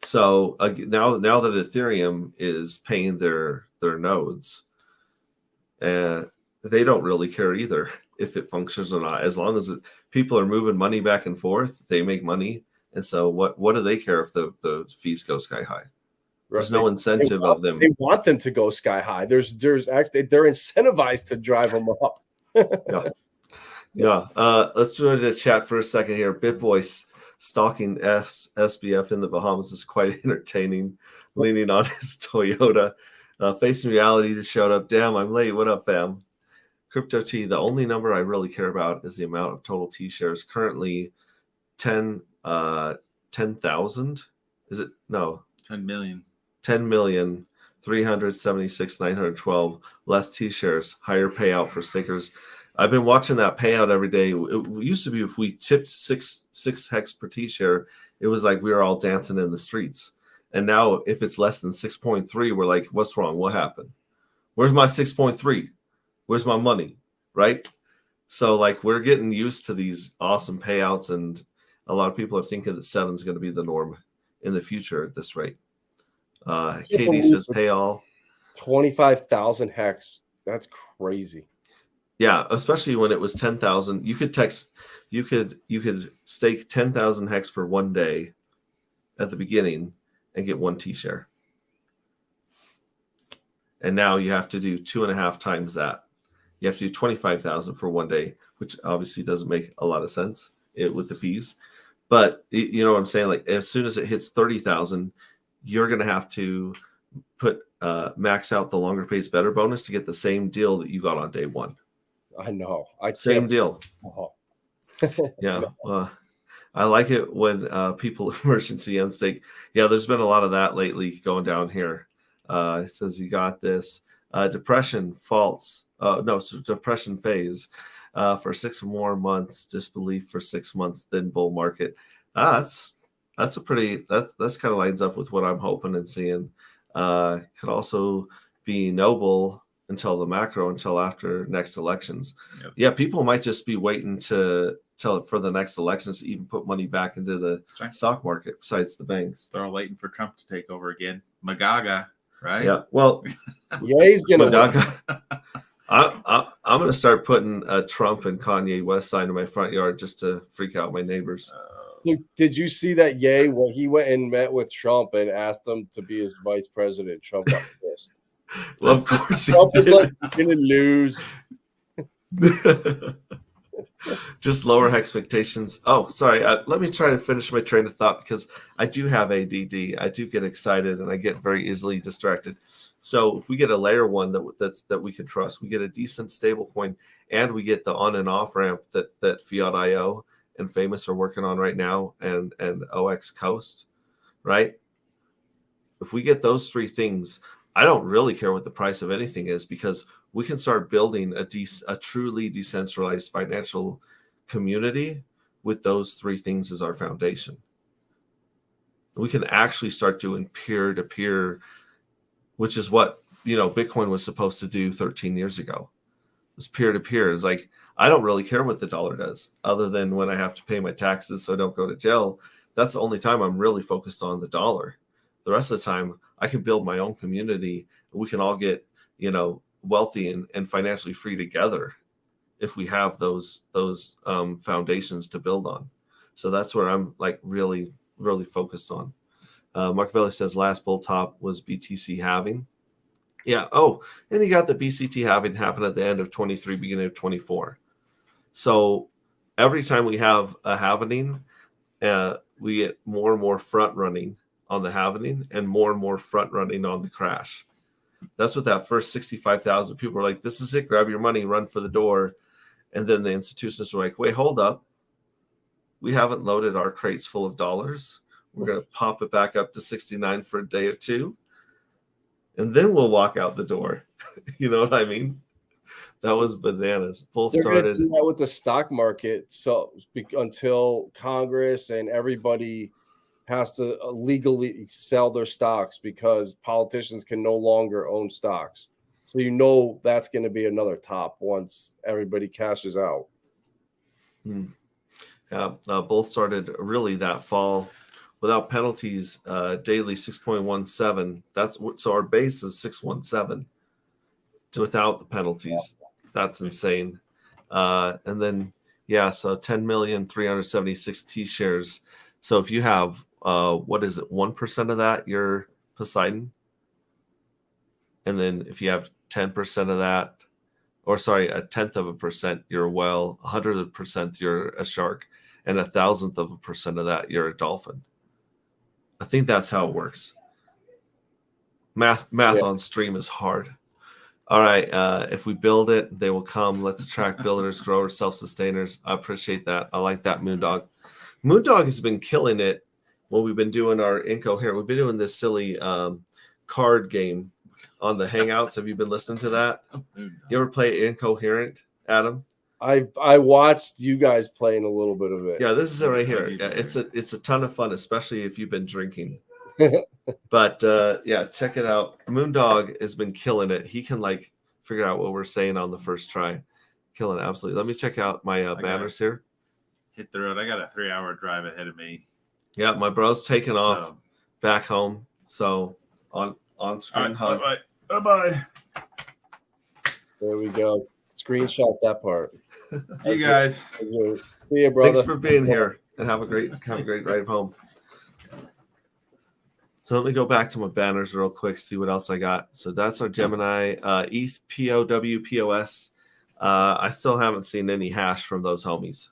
So now that Ethereum is paying their nodes, they don't really care either if it functions or not. As long as people are moving money back and forth, they make money. And so what do they care if the fees go sky high? There's no incentive of them. They want them to go sky high. There's actually, they're incentivized to drive them up. Let's do the chat for a second here. BitBoy stalking SBF in the Bahamas is quite entertaining, leaning on his Toyota. Facing Reality just showed up. Damn, I'm late. What up, fam? Crypto T, the only number I really care about is the amount of total T shares. Currently 10,000. Is it? No. 10 million. 10,376,912 less T shares, higher payout for stickers. I've been watching that payout every day. It used to be if we tipped six hex per T share, it was like we were all dancing in the streets. And now if it's less than 6.3, we're like, what's wrong? What happened? Where's my 6.3? Where's my money? Right? So like we're getting used to these awesome payouts, and a lot of people are thinking that 7 is going to be the norm in the future at this rate. Katie says, hey all. 25,000 hex. That's crazy. Yeah, especially when it was 10,000. You could stake 10,000 hex for one day at the beginning and get 1 T share. And now you have to do 2.5 times that. You have to do 25,000 for one day, which obviously doesn't make a lot of sense with the fees. But you know what I'm saying? Like as soon as it hits 30,000, you're going to have to put max out the longer pays better bonus to get the same deal that you got on day one. I know. Same deal. Yeah. I like it when people emergency unstake. Yeah, there's been a lot of that lately going down here. It says you got this depression depression phase for 6 more months, disbelief for 6 months, then bull market. That's kind of lines up with what I'm hoping and seeing. Could also be noble until the macro, until after next elections. Yep. Yeah, people might just be waiting for the next elections to even put money back into the stock market besides the banks. They're all waiting for Trump to take over again. Magaga, right? Yeah, well, yeah, he's going to I'm going to start putting a Trump and Kanye West sign in my front yard just to freak out my neighbors. So did you see that Ye when he went and met with Trump and asked him to be his vice president? Trump got pissed. Well, of course Trump he did. was like, gonna lose. Just lower expectations. Oh, sorry. Let me try to finish my train of thought because I do have ADD. I do get excited and I get very easily distracted. So if we get a layer one that we can trust, we get a decent stable coin, and we get the on and off ramp that Fiat.io and Famous are working on right now, and OX Coast, right? If we get those three things, I don't really care what the price of anything is, because we can start building a truly decentralized financial community with those three things as our foundation. We can actually start doing peer-to-peer, which is what, Bitcoin was supposed to do 13 years ago. It was peer-to-peer. It's like, I don't really care what the dollar does, other than when I have to pay my taxes so I don't go to jail. That's the only time I'm really focused on the dollar. The rest of the time, I can build my own community. We can all get, wealthy and financially free together if we have those foundations to build on. So that's where I'm like really, really focused on. Mark Velli says last bull top was BTC halving. Yeah. Oh, and you got the BCT halving happen at the end of 23, beginning of 24. So every time we have a halvening, we get more and more front running on the halvening and more front running on the crash. That's what that first 65,000 people were like, this is it, grab your money, run for the door. And then the institutions were like, wait, hold up. We haven't loaded our crates full of dollars. We're going to pop it back up to 69 for a day or two. And then we'll walk out the door. You know what I mean? That was bananas. Bull started. Do that with the stock market. So until Congress and everybody has to legally sell their stocks, because politicians can no longer own stocks. So that's going to be another top once everybody cashes out. Yeah, Bull started really that fall without penalties, daily 6.17. So our base is 617 without the penalties. Yeah. That's insane. And then, so 10,376 T shares. So if you have, 1% of that, you're Poseidon. And then if you have 10% of that, or sorry, 0.1%, you're a whale. 100%, you're a shark. And 1,000% of that, you're a dolphin. I think that's how it works. Math on stream is hard. All right. If we build it, they will come. Let's attract builders, growers, self-sustainers. I appreciate that. I like that, Moondog. Moondog has been killing it when we've been doing our Incoherent. We've been doing this silly card game on the Hangouts. Have you been listening to that? You ever play Incoherent, Adam? I watched you guys playing a little bit of it. Yeah, this is it right here. Yeah, it's a ton of fun, especially if you've been drinking. But check it out. Moondog has been killing it. He can figure out what we're saying on the first try. Killing it, absolutely. Let me check out my banners here. Hit the road. I got a 3-hour drive ahead of me. Yeah, my bro's taking off back home. So on screen hug. Bye. There we go. Screenshot that part. See you guys. See you, brother. Thanks for being here, and have a great drive home. So let me go back to my banners real quick, see what else I got. So that's our Gemini ETHPoW ETHPoS. I still haven't seen any hash from those homies.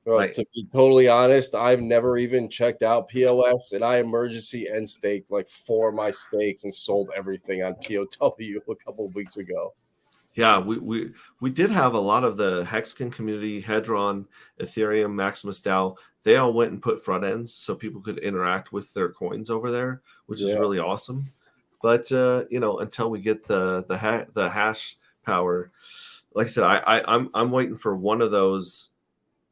Bro, to be totally honest, I've never even checked out POS, and I emergency end staked 4 of my stakes and sold everything on POW a couple of weeks ago. Yeah, we did have a lot of the Hexagon community, Hedron, Ethereum, Maximus DAO. They all went and put front ends so people could interact with their coins over there, which is really awesome. But until we get the hash power, like I said, I'm waiting for one of those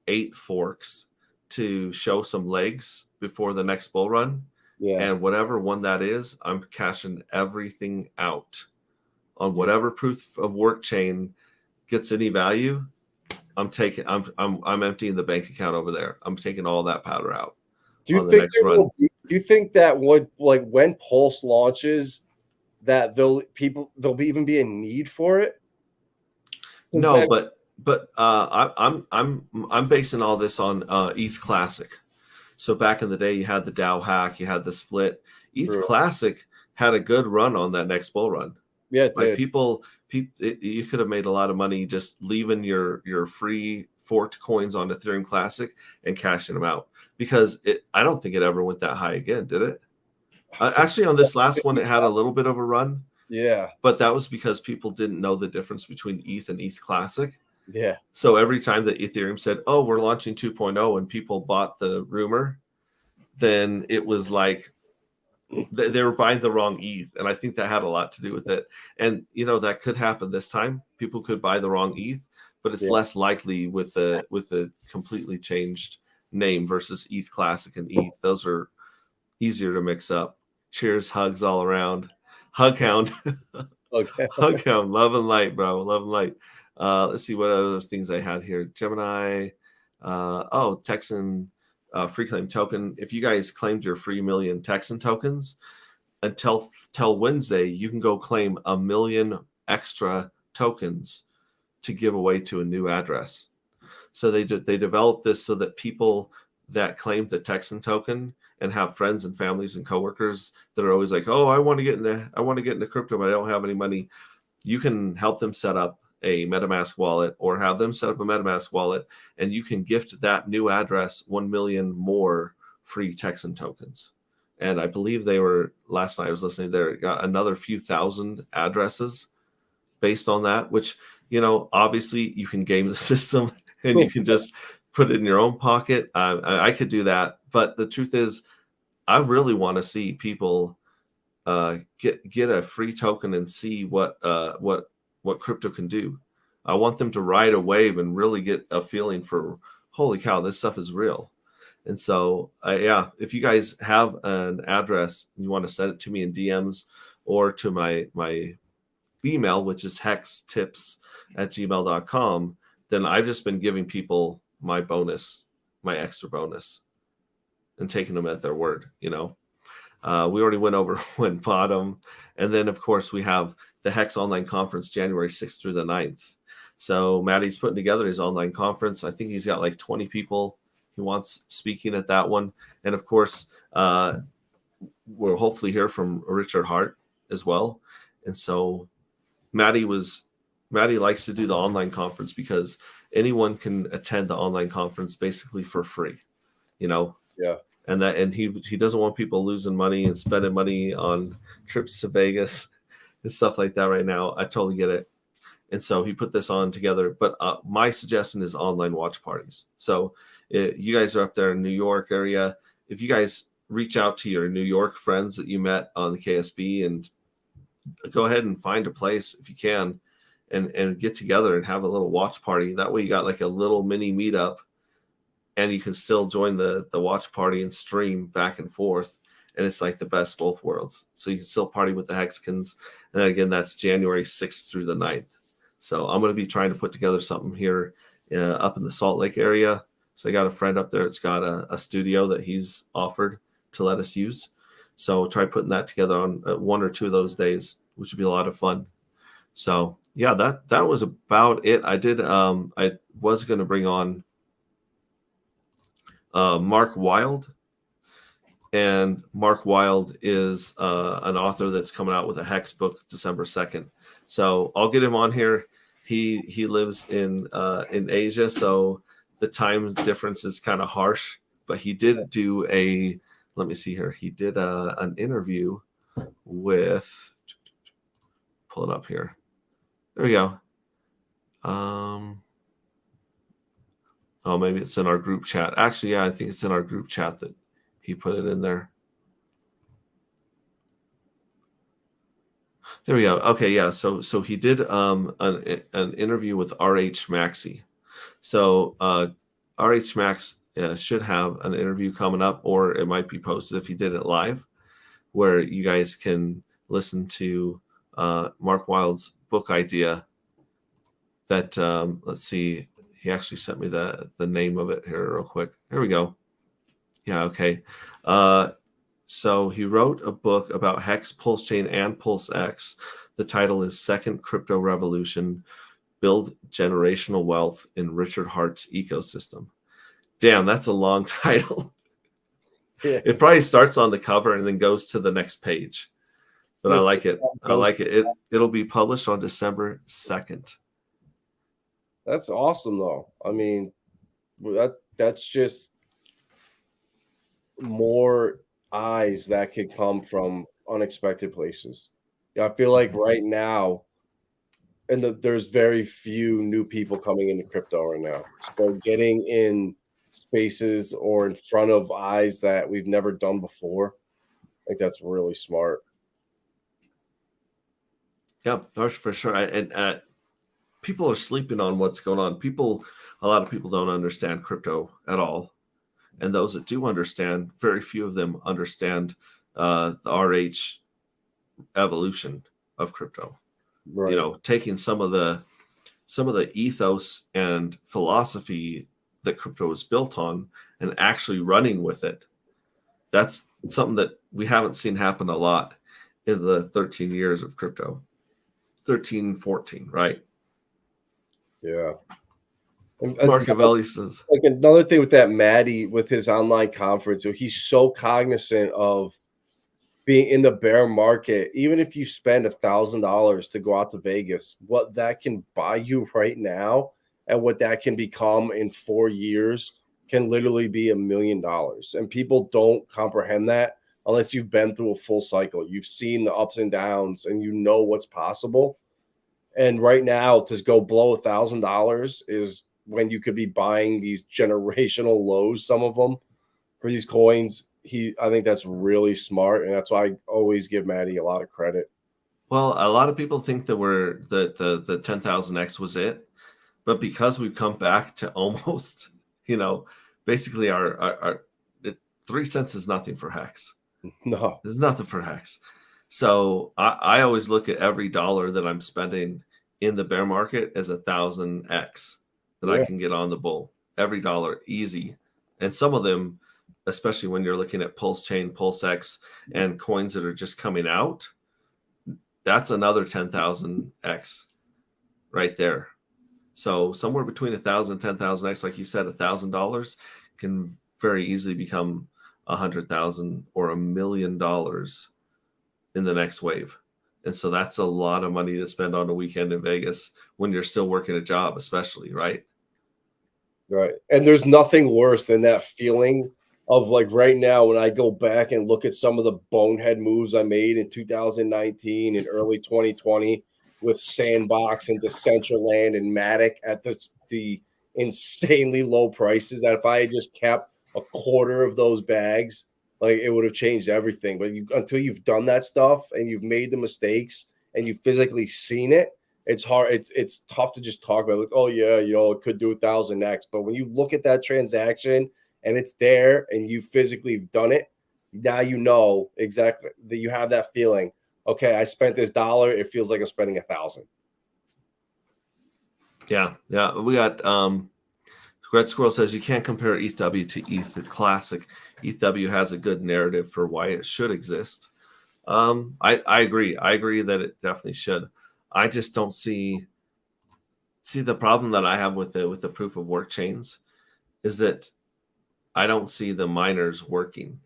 8 forks to show some legs before the next bull run. Yeah. And whatever one that is, I'm cashing everything out on whatever proof of work chain gets any value. I'm emptying the bank account over there. I'm taking all that powder out. Do you think that when Pulse launches, that there'll even be a need for it? No, but I'm basing all this on ETH Classic. So back in the day, you had the DAO hack, you had the split. ETH Classic had a good run on that next bull run. Yeah, people, you could have made a lot of money just leaving your free forked coins on Ethereum Classic and cashing them out, because I don't think it ever went that high again, did it? Actually, on this last one, it had a little bit of a run. Yeah. But that was because people didn't know the difference between ETH and ETH Classic. Yeah. So every time that Ethereum said, oh, we're launching 2.0 and people bought the rumor, then it was like they were buying the wrong ETH. And I think that had a lot to do with it. And, you know, that could happen this time. People could buy the wrong ETH, but it's less likely with the completely changed name versus ETH Classic and ETH. Those are easier to mix up. Cheers, hugs all around. Hug hound. Okay. Hug hound. Love and light, bro. Love and light. Let's see what other things I had here. Gemini. Texan free claim token. If you guys claimed your free million Texan tokens until Wednesday, you can go claim 1 million extra tokens to give away to a new address. So they developed this so that people that claimed the Texan token and have friends and families and coworkers that are always like, oh, I want to get into crypto, but I don't have any money. You can help them set up a Metamask wallet or have them set up a Metamask wallet, and you can gift that new address 1 million more free Texan tokens. And I believe they were, last night I was listening there, got another few thousand addresses based on that, which, you know, obviously you can game the system and you can just put it in your own pocket. I could do that. But the truth is, I really want to see people get a free token and see what crypto can do. I want them to ride a wave and really get a feeling for, holy cow, this stuff is real. And so, if you guys have an address, you want to send it to me in DMs or to my email, which is hextips@gmail.com, then I've just been giving people my extra bonus, and taking them at their word. You know, we already went over when bottom, and then of course we have the Hex Online Conference January 6th through the 9th. So Maddie's putting together his online conference. I think he's got like 20 people he wants speaking at that one, and of course we'll hopefully hear from Richard Hart as well. And so Maddie likes to do the online conference because anyone can attend the online conference basically for free, you know. Yeah. And he doesn't want people losing money and spending money on trips to Vegas and stuff like that right now. I totally get it. And so he put this on together. But my suggestion is online watch parties. So you guys are up there in New York area. If you guys reach out to your New York friends that you met on the KSB and go ahead and find a place if you can and get together and have a little watch party. That way you got like a little mini meetup, and you can still join the watch party and stream back and forth. And it's like the best of both worlds. So you can still party with the Hexicans. And then again, that's January 6th through the 9th. So I'm going to be trying to put together something here up in the Salt Lake area. So I got a friend up there that's got a studio that he's offered to let us use. So try putting that together on one or two of those days, which would be a lot of fun. So yeah, that was about it. I was going to bring on Mark Wild. And Mark Wild is an author that's coming out with a Hex book December 2nd. So I'll get him on here. He lives in Asia, so the time difference is kind of harsh. But he did do let me see here. He did an interview with, pull it up here. There we go. Maybe it's in our group chat. Actually, yeah, I think it's in our group chat that he put it in there. There we go. Okay, yeah. So he did an interview with RH Maxi. So RH Max should have an interview coming up, or it might be posted if he did it live, where you guys can listen to Mark Wild's book idea. That let's see, he actually sent me the name of it here real quick. Here we go. Yeah, okay. So he wrote a book about Hex, Pulse Chain, and Pulse X. The title is Second Crypto Revolution: Build Generational Wealth in Richard Hart's Ecosystem. Damn, that's a long title. Yeah. It probably starts on the cover and then goes to the next page. But I like it. I like it. It'll be published on December 2nd. That's awesome, though. I mean, that's just more eyes that could come from unexpected places. I feel like right now, and there's very few new people coming into crypto right now. So getting in spaces or in front of eyes that we've never done before, I think that's really smart. Yeah, that's for sure. And people are sleeping on what's going on. A lot of people don't understand crypto at all. And those that do understand, very few of them understand the RH evolution of crypto. Right. You know, taking some of the ethos and philosophy that crypto is built on and actually running with it. That's something that we haven't seen happen a lot in the 13 years of crypto. 13, 14, right? Yeah. And Machiavelli says, like another thing with that Maddie with his online conference, so he's so cognizant of being in the bear market. Even if you spend $1,000 to go out to Vegas, what that can buy you right now and what that can become in 4 years can literally be $1 million. And people don't comprehend that unless you've been through a full cycle. You've seen the ups and downs and you know what's possible. And right now, to go below $1,000 is when you could be buying these generational lows, some of them for these coins. I think that's really smart, and that's why I always give Maddie a lot of credit. well, a lot of people think that the 10,000x was it, but because we've come back to almost, basically our 3 cents is nothing for Hex. No, There's nothing for Hex. So I always look at every dollar that I'm spending in the bear market as 1,000x that I can get on the bull. Every dollar, easy. And some of them, especially when you're looking at Pulse Chain, Pulse X, and coins that are just coming out, that's another 10,000x right there. So somewhere between 1,000 and 10,000x, like you said, $1,000 can very easily become 100,000 or $1 million in the next wave. And so that's a lot of money to spend on a weekend in Vegas when you're still working a job, especially, right? right. And there's nothing worse than that feeling of like right now when I go back and look at some of the bonehead moves I made in 2019 and early 2020 with Sandbox and Decentraland and Matic at the insanely low prices, that if I had just kept a quarter of those bags, like it would have changed everything. But until you've done that stuff and you've made the mistakes and you've physically seen it, it's hard. It's tough to just talk about, like, oh yeah, it could do 1,000x. But when you look at that transaction and it's there and you physically have done it, now you know exactly that you have that feeling. Okay, I spent this dollar. It feels like I'm spending 1,000. Yeah. We got Red Squirrel says you can't compare ETH W to ETH Classic. ETH W has a good narrative for why it should exist. I agree. I agree that it definitely should. I just don't see the problem that I have with the proof of work chains is that I don't see the miners working.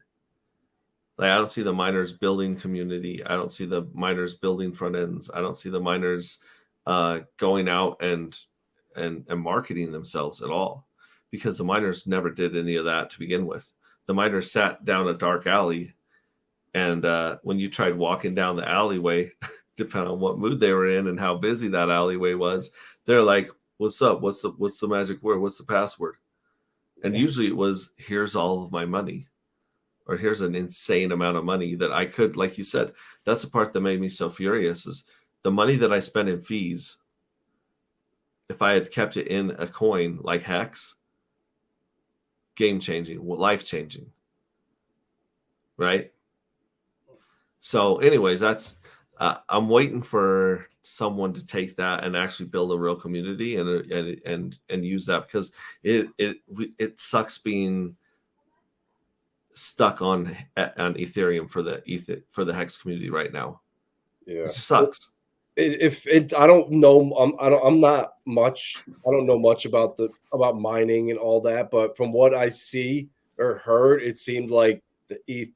Like I don't see the miners building community. I don't see the miners building front ends. I don't see the miners going out and marketing themselves at all, because the miners never did any of that to begin with. The miners sat down a dark alley, and when you tried walking down the alleyway, depending on what mood they were in and how busy that alleyway was, they're like, "What's up? What's the magic word? What's the password?" And usually it was, "Here's all of my money," or "Here's an insane amount of money that I could," like you said. That's the part that made me so furious, is the money that I spent in fees. If I had kept it in a coin like Hex, game changing, life changing, right? So, anyways, that's I'm waiting for someone to take that and actually build a real community and use that, because it sucks being stuck on Ethereum for the Hex community right now. Yeah, it just sucks. I don't know. I don't know much about mining and all that, but from what I see or heard, it seemed like the ETH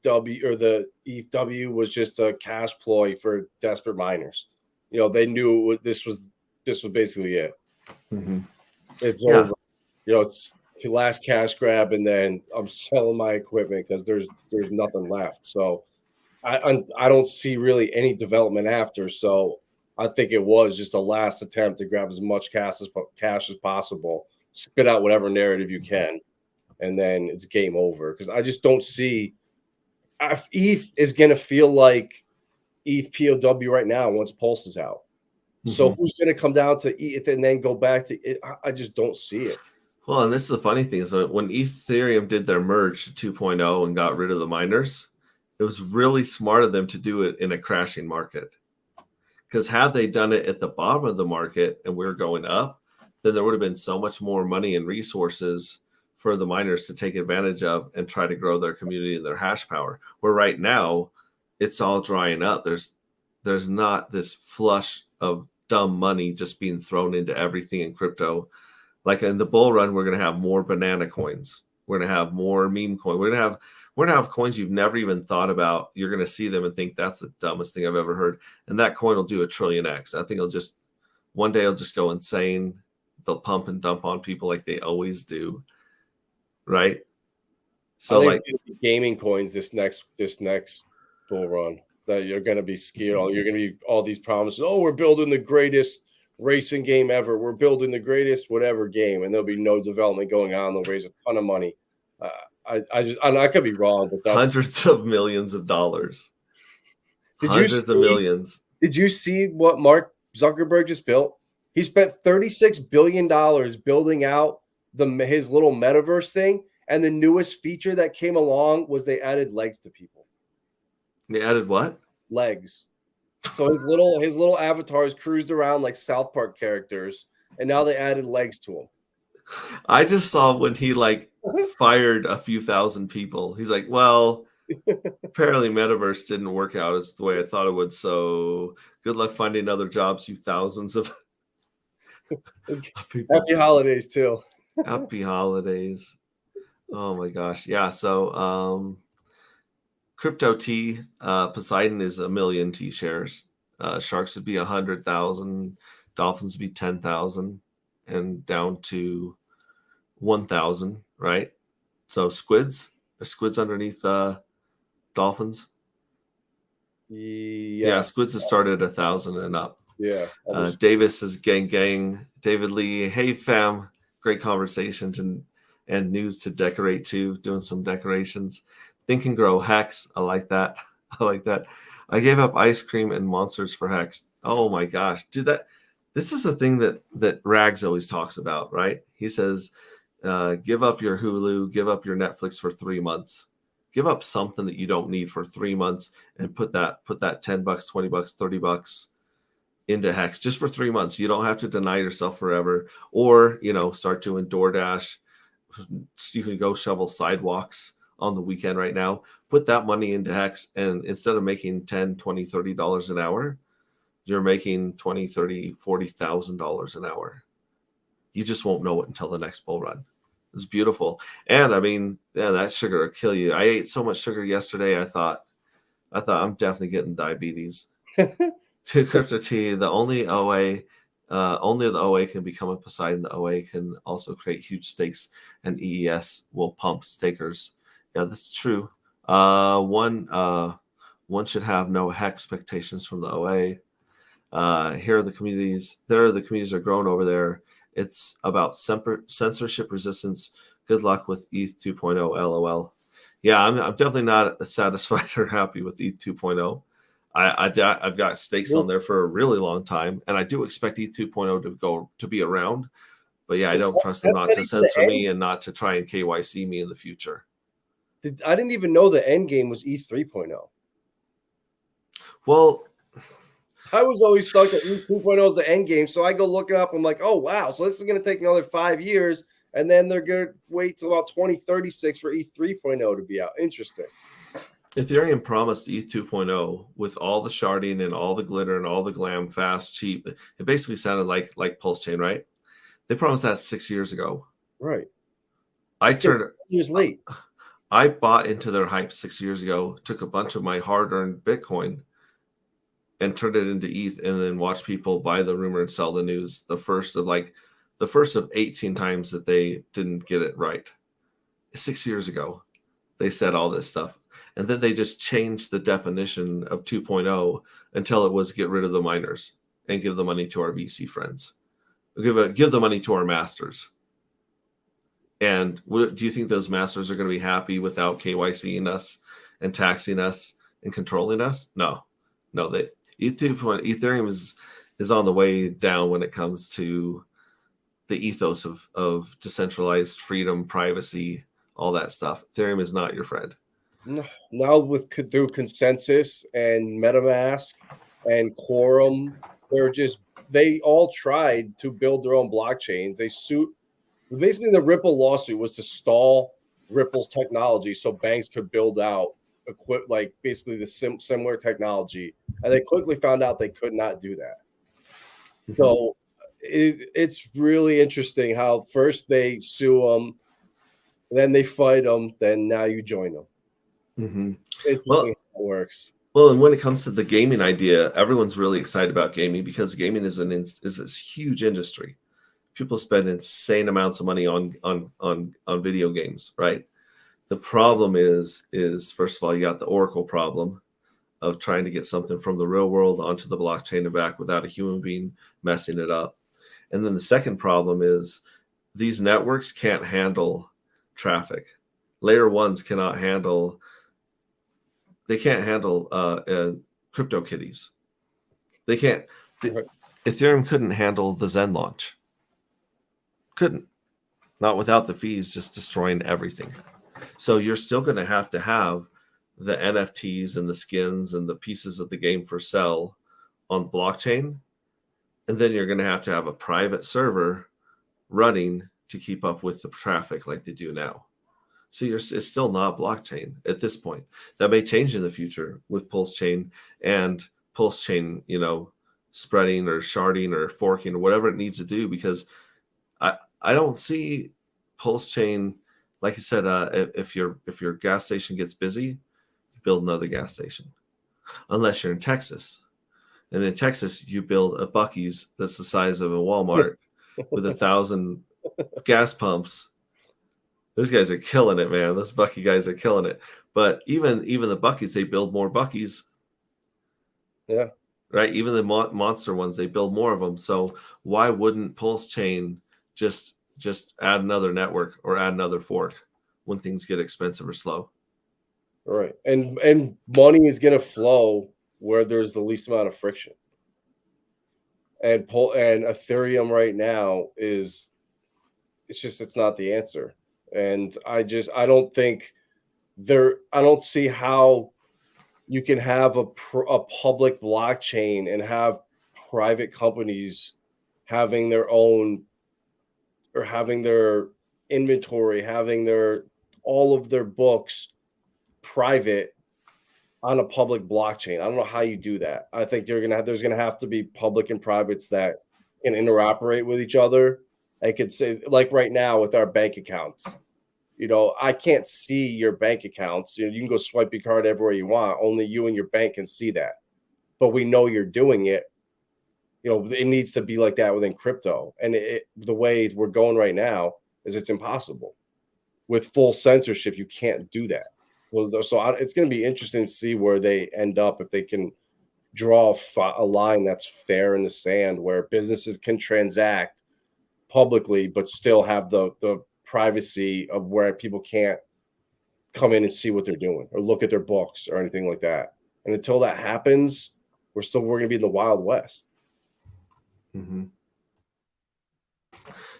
W was just a cash ploy for desperate miners. They knew this was basically it. Mm-hmm. It's over. last cash grab, and then I'm selling my equipment because there's nothing left. So I don't see really any development after. So I think it was just a last attempt to grab as much cash as possible, spit out whatever narrative you can, and then it's game over. Because I just don't see if ETH is going to feel like ETHPoW right now once Pulse is out. So who's going to come down to ETH and then go back to it? I just don't see it. Well, and this is the funny thing is that when Ethereum did their merge to 2.0 and got rid of the miners, it was really smart of them to do it in a crashing market. Because had they done it at the bottom of the market and we're going up, then there would have been so much more money and resources for the miners to take advantage of and try to grow their community and their hash power. Where right now, it's all drying up. There's not this flush of dumb money just being thrown into everything in crypto. Like in the bull run, we're going to have more banana coins. We're going to have more meme coins. We're going to have coins you've never even thought about. You're going to see them and think that's the dumbest thing I've ever heard. And that coin will do 1 trillion X. I think one day it'll just go insane. They'll pump and dump on people like they always do. Right? So like gaming coins this next bull run that you're going to be scared. You're going to be all these promises. Oh, we're building the greatest racing game ever. We're building the greatest whatever game, and there'll be no development going on. They'll raise a ton of money. I could be wrong, but that's hundreds of millions of dollars. Hundreds of millions. Did you see what Mark Zuckerberg just built? He spent $36 billion building out his little metaverse thing, and the newest feature that came along was they added legs to people. They added what? Legs. So his little avatars cruised around like South Park characters, and now they added legs to him. I just saw when he fired a few thousand people. He's like, well, apparently Metaverse didn't work out as the way I thought it would. So good luck finding other jobs, you thousands of people. Happy holidays too. Happy holidays. Oh my gosh. Yeah. So Crypto T, Poseidon is 1 million T shares. Sharks would be 100,000. Dolphins would be 10,000, and down to 1,000. Right. So squids. Are squids underneath dolphins? Yeah. Squids have started 1,000 and up. Yeah. Davis is gang. David Lee. Hey fam. Great conversations and news to decorate too. Doing some decorations. Think and Grow Hex. I like that. I gave up ice cream and monsters for Hex. Oh my gosh. Dude, this is the thing that Rags always talks about, right? He says, give up your Hulu, give up your Netflix for 3 months. Give up something that you don't need for 3 months and put that $10, $20, $30 into Hex just for 3 months. You don't have to deny yourself forever, or, start doing DoorDash. You can go shovel sidewalks on the weekend right now. Put that money into Hex, and instead of making $10, $20, $30 an hour, you're making $20, $30, $40,000 an hour. You just won't know it until the next bull run. It's beautiful. And I mean, that sugar will kill you. I ate so much sugar yesterday. I thought I'm definitely getting diabetes. To Crypto T, the only OA can become a Poseidon. The OA can also create huge stakes, and EES will pump stakers. Yeah, that's true. One should have no expectations from the OA. Here are the communities. There are the communities that are growing over there. It's about censorship resistance. Good luck with ETH 2.0. LOL. Yeah, I'm definitely not satisfied or happy with ETH 2.0. I've got stakes on there for a really long time, and I do expect ETH 2.0 to be around. But yeah, I don't trust them not to censor me and not to try and KYC me in the future. I didn't even know the end game was ETH 3.0. Well, I was always stuck at ETH 2.0 as the end game, so I go look it up. I'm like, oh wow, so this is going to take another 5 years, and then they're going to wait till about 2036 for ETH 3.0 to be out. Interesting. Ethereum promised ETH 2.0 with all the sharding and all the glitter and all the glam, fast, cheap. It basically sounded like Pulse Chain, right? They promised that 6 years ago. Right. Years late. I bought into their hype 6 years ago, took a bunch of my hard-earned Bitcoin and turned it into ETH, and then watched people buy the rumor and sell the news. The first of the first of 18 times that they didn't get it right. 6 years ago, they said all this stuff. And then they just changed the definition of 2.0 until it was get rid of the miners and give the money to our VC friends. Give the money to our masters. And do you think those masters are going to be happy without KYCing us and taxing us and controlling us? No. Ethereum is on the way down when it comes to the ethos of decentralized freedom, privacy, all that stuff. Ethereum is not your friend. Now through consensus and MetaMask and Quorum, they all tried to build their own blockchains. Basically the Ripple lawsuit was to stall Ripple's technology so banks could build out basically the similar technology, and they quickly found out they could not do that. So it's really interesting how first they sue them, then they fight them, then now you join them. Interesting how it works. Well, and when it comes to the gaming idea, everyone's really excited about gaming because gaming is this huge industry. People spend insane amounts of money on video games, right? The problem is first of all, you got the Oracle problem of trying to get something from the real world onto the blockchain and back without a human being messing it up. And then the second problem is these networks can't handle traffic. Layer ones cannot handle. They can't handle CryptoKitties. They can't. Ethereum couldn't handle the Zen launch. Couldn't. Not without the fees just destroying everything. So you're still going to have the NFTs and the skins and the pieces of the game for sale on blockchain. And then you're going to have a private server running to keep up with the traffic like they do now. So it's still not blockchain at this point. That may change in the future with Pulse Chain and Pulse Chain, spreading or sharding or forking or whatever it needs to do, because I don't see Pulse Chain, like I said, if your gas station gets busy, you build another gas station, unless you're in Texas. And in Texas, you build a Buc-ee's that's the size of a Walmart with 1,000 gas pumps. Those guys are killing it, man. Those Buc-ee guys are killing it. But even the Buc-ee's, they build more Buc-ee's. Yeah. Right? Even the monster ones, they build more of them. So why wouldn't Pulse Chain just add another network or add another fork when things get expensive or slow? Right. And money is going to flow where there's the least amount of friction. And Ethereum right now it's not the answer. And I don't see how you can have a public blockchain and have private companies having their own, or having their inventory, having all of their books private on a public blockchain. I don't know how you do that. I think there's going to have to be public and privates that can interoperate with each other. I could say, like right now with our bank accounts, I can't see your bank accounts. You can go swipe your card everywhere you want. Only you and your bank can see that. But we know you're doing it. It needs to be like that within crypto. And the way we're going right now is it's impossible. With full censorship, you can't do that. So it's going to be interesting to see where they end up, if they can draw a line that's fair in the sand, where businesses can transact publicly but still have the privacy of where people can't come in and see what they're doing or look at their books or anything like that. And until that happens, we're going to be in the Wild West. Mm-hmm.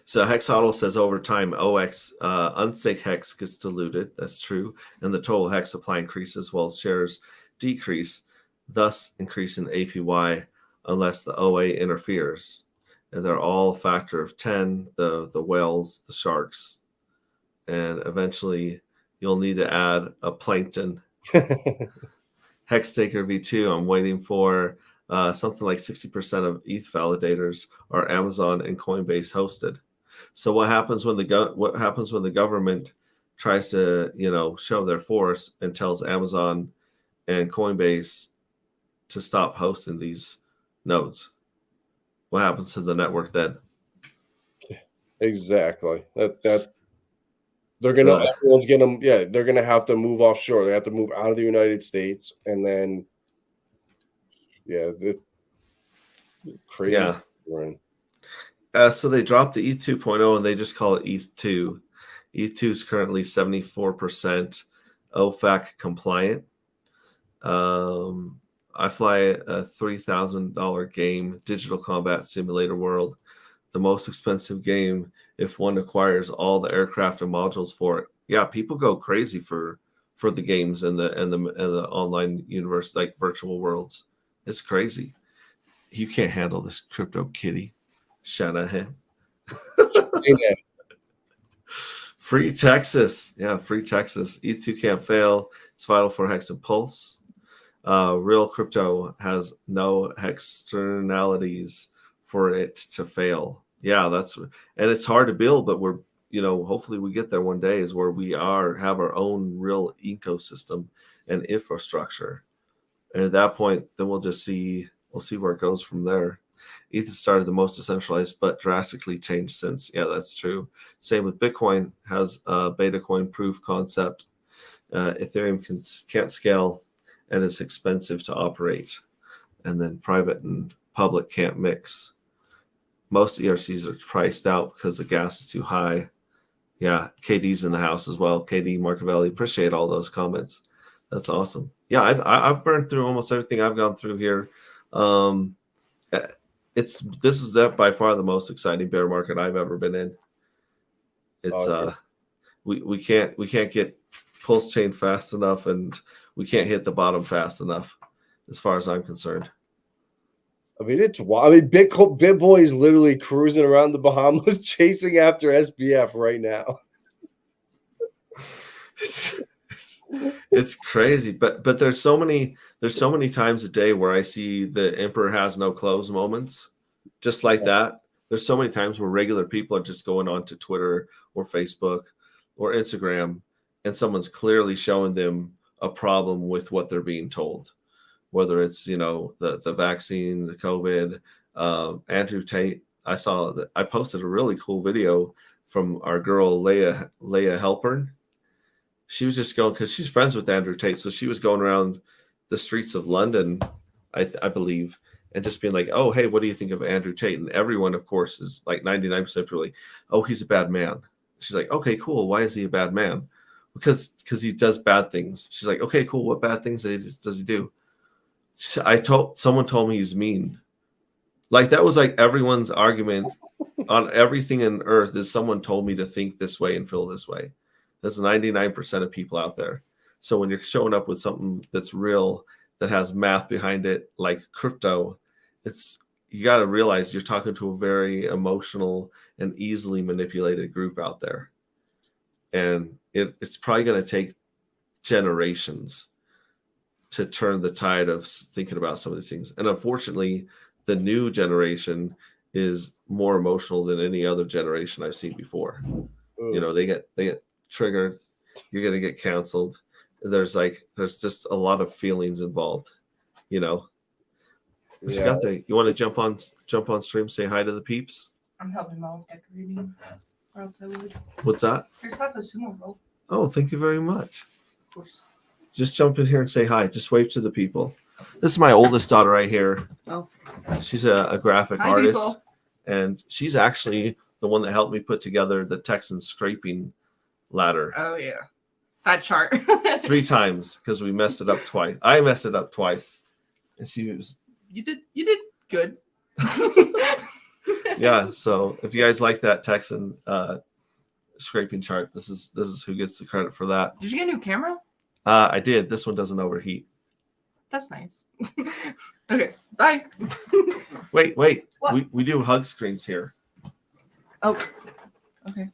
So Hexodl says over time, OX unstaked hex gets diluted. That's true. And the total hex supply increases while shares decrease, thus increasing APY unless the OA interferes. And they're all a factor of 10, the whales, the sharks. And eventually you'll need to add a plankton. Hextaker V2, I'm waiting for something like 60% of ETH validators are Amazon and Coinbase hosted. So what happens when the government tries to show their force and tells Amazon and Coinbase to stop hosting these nodes? What happens to the network then? Exactly. That they're gonna everyone's gonna they're gonna have to move offshore. They have to move out of the United States, and then it's crazy. Yeah. We're in. So they dropped the ETH 2.0 and they just call it ETH 2. ETH 2 is currently 74% OFAC compliant. I fly a $3,000 game, Digital Combat Simulator World, the most expensive game if one acquires all the aircraft and modules for it. Yeah, people go crazy for the games and the online universe, like virtual worlds. It's crazy. You can't handle this crypto kitty. Shanahan. Free Texas. Yeah, free Texas. ETH2 can't fail. It's vital for Hex and Pulse. Real crypto has no externalities for it to fail. Yeah, and it's hard to build, but we're, hopefully we get there one day, is where we have our own real ecosystem and infrastructure. And at that point, then we'll see where it goes from there. ETH started the most decentralized, but drastically changed since. Yeah, that's true. Same with Bitcoin, has a beta coin proof concept. Ethereum can't scale and it's expensive to operate. And then private and public can't mix. Most ERCs are priced out because the gas is too high. Yeah, KD's in the house as well. KD, Marcavelli, appreciate all those comments. That's awesome. Yeah, I've burned through almost everything I've gone through here. This is by far the most exciting bear market I've ever been in. It's we can't get pulse chain fast enough, and we can't hit the bottom fast enough, as far as I'm concerned. I mean, BitBoy is literally cruising around the Bahamas, chasing after SBF right now. It's crazy, but there's so many times a day where I see the emperor has no clothes moments, just like that. There's so many times where regular people are just going on to Twitter or Facebook or Instagram, and someone's clearly showing them a problem with what they're being told, whether it's the vaccine, the COVID. Andrew Tate, I saw that I posted a really cool video from our girl Leah Helpern. She was just going, because she's friends with Andrew Tate, so she was going around the streets of London, I believe, and just being like, "Oh, hey, what do you think of Andrew Tate?" And everyone, of course, is like 99% really, "Oh, he's a bad man." She's like, "Okay, cool. Why is he a bad man?" Because he does bad things. She's like, "Okay, cool. What bad things does he do?" Someone told me he's mean. Like, that was like everyone's argument on everything in Earth is someone told me to think this way and feel this way. There's 99% of people out there. So when you're showing up with something that's real, that has math behind it, like crypto, you got to realize you're talking to a very emotional and easily manipulated group out there. And it's probably going to take generations to turn the tide of thinking about some of these things. And unfortunately, the new generation is more emotional than any other generation I've seen before. They get triggered, you're going to get canceled. There's just a lot of feelings involved, you want to jump on stream, say hi to the peeps? I'm helping mom with decorating, or else I would. What's that? There's half a sumo roll. Oh, thank you very much. Of course. Just jump in here and say hi. Just wave to the people. This is my oldest daughter right here. Oh. She's a graphic Hi, artist. people. And she's actually the one that helped me put together the Texan scraping ladder. Oh yeah, that chart. 3 times, because we messed it up twice. I messed it up twice, and she was. You did good. Yeah. So if you guys like that Texan scraping chart, this is who gets the credit for that. Did you get a new camera? I did. This one doesn't overheat. That's nice. Okay. Bye. Wait. What? We do hug screens here. Oh. Okay.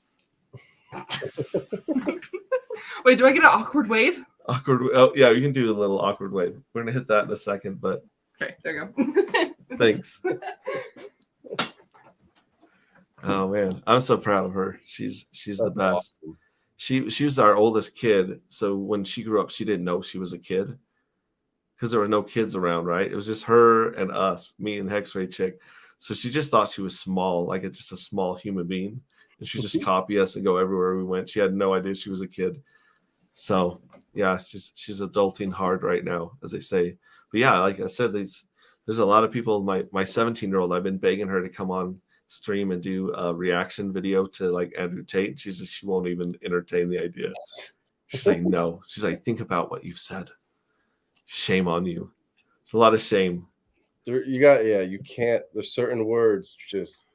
Wait, do I get an awkward wave? Awkward. Oh, yeah, you can do a little awkward wave. We're gonna hit that in a second, but Okay, there you go. thanks. Oh man, I'm so proud of her. She's the best. Awesome. She was our oldest kid, so when she grew up, she didn't know she was a kid because there were no kids around, right? It was just her and us, me and Hexray Chick. So she just thought she was small, like just a small human being. And she just copy us and go everywhere we went. She had no idea she was a kid. So yeah, she's adulting hard right now, as they say. But yeah, like I said, there's a lot of people. My 17-year-old, I've been begging her to come on stream and do a reaction video to like Andrew Tate. She won't even entertain the idea. She's like, no. She's like, think about what you've said. Shame on you. It's a lot of shame. You can't. There's certain words just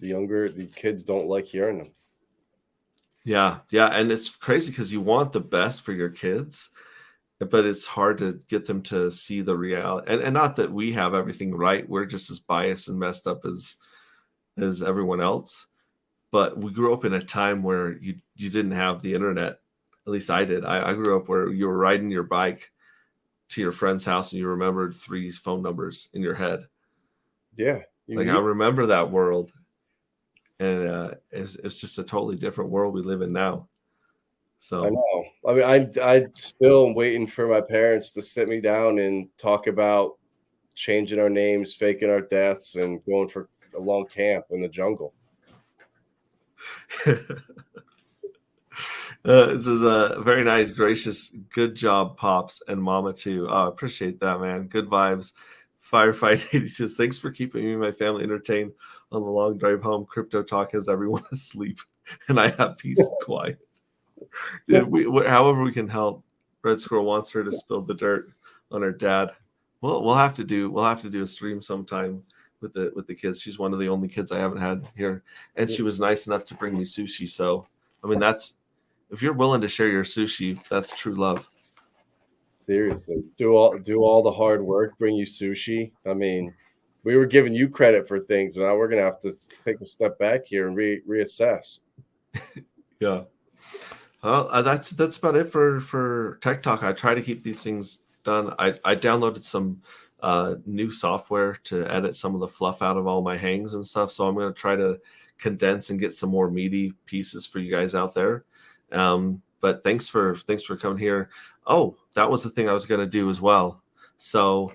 the kids don't like hearing them. Yeah, and it's crazy because you want the best for your kids, but it's hard to get them to see the reality. And not that we have everything right. We're just as biased and messed up as everyone else. But we grew up in a time where you didn't have the internet. At least I did. I grew up where you were riding your bike to your friend's house and you remembered 3 phone numbers in your head. Yeah. I remember that world. And it's just a totally different world we live in now. So I know. I mean, I still am waiting for my parents to sit me down and talk about changing our names, faking our deaths, and going for a long camp in the jungle. This is a very nice, gracious, good job, Pops and Mama too. Oh, I appreciate that, man. Good vibes. Firefight 82. Thanks for keeping me and my family entertained on the long drive home. Crypto talk has everyone asleep, and I have peace and quiet. However we can help. Red Squirrel wants her to spill the dirt on her dad. We'll have to do a stream sometime with the kids. She's one of the only kids I haven't had here, and she was nice enough to bring me sushi. So I mean, if you're willing to share your sushi, that's true love. Seriously, do all the hard work, bring you sushi. I mean, we were giving you credit for things. Now we're gonna have to take a step back here and reassess. Yeah. Well, that's about it for Tech Talk. I try to keep these things done. I downloaded some new software to edit some of the fluff out of all my hangs and stuff. So I'm going to try to condense and get some more meaty pieces for you guys out there. But thanks for coming here. Oh, that was the thing I was going to do as well. So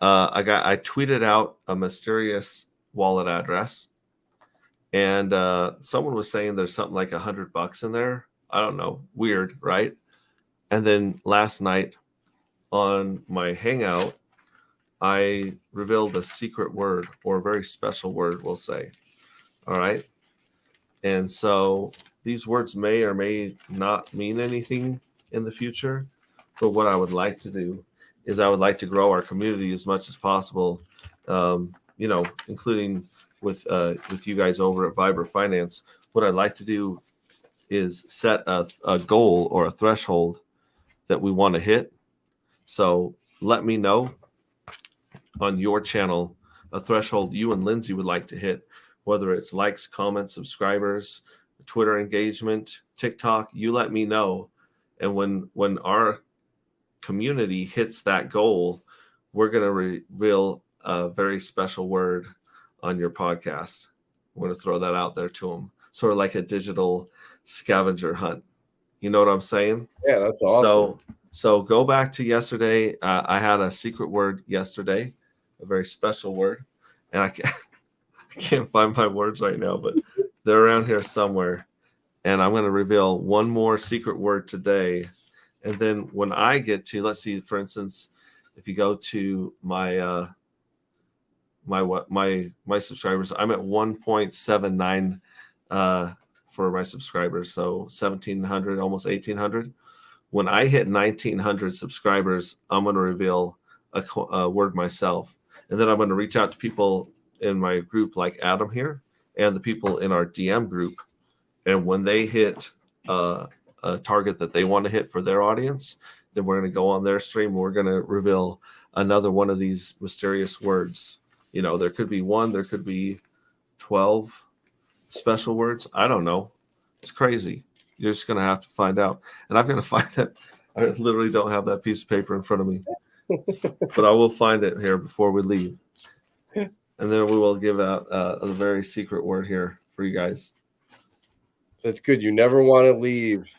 I tweeted out a mysterious wallet address, and someone was saying there's something like $100 in there. I don't know. Weird, right? And then last night on my Hangout, I revealed a secret word, or a very special word, we'll say. All right. And so these words may or may not mean anything in the future. But what I would like to do is I would like to grow our community as much as possible, including with you guys over at Viber Finance. What I'd like to do is set a goal or a threshold that we want to hit. So let me know on your channel a threshold you and Lindsay would like to hit, whether it's likes, comments, subscribers, Twitter engagement, TikTok. You let me know. And when our community hits that goal, we're going to reveal a very special word on your podcast. We're going to throw that out there to them, sort of like a digital scavenger hunt. You know what I'm saying? Yeah, that's awesome. So go back to yesterday. I had a secret word yesterday, a very special word, and I can't find my words right now, but they're around here somewhere. And I'm going to reveal one more secret word today. And then when I get to, let's see, for instance, if you go to my subscribers, I'm at 1.79 for my subscribers, so 1,700, almost 1,800. When I hit 1,900 subscribers, I'm going to reveal a word myself, and then I'm going to reach out to people in my group like Adam here and the people in our DM group, and when they hit a target that they want to hit for their audience, then we're going to go on their stream and we're going to reveal another one of these mysterious words. You know, there could be one, there could be 12 special words. I don't know. It's crazy. You're just going to have to find out. And I'm going to find that. I literally don't have that piece of paper in front of me, but I will find it here before we leave. And then we will give out a very secret word here for you guys. That's good. You never want to leave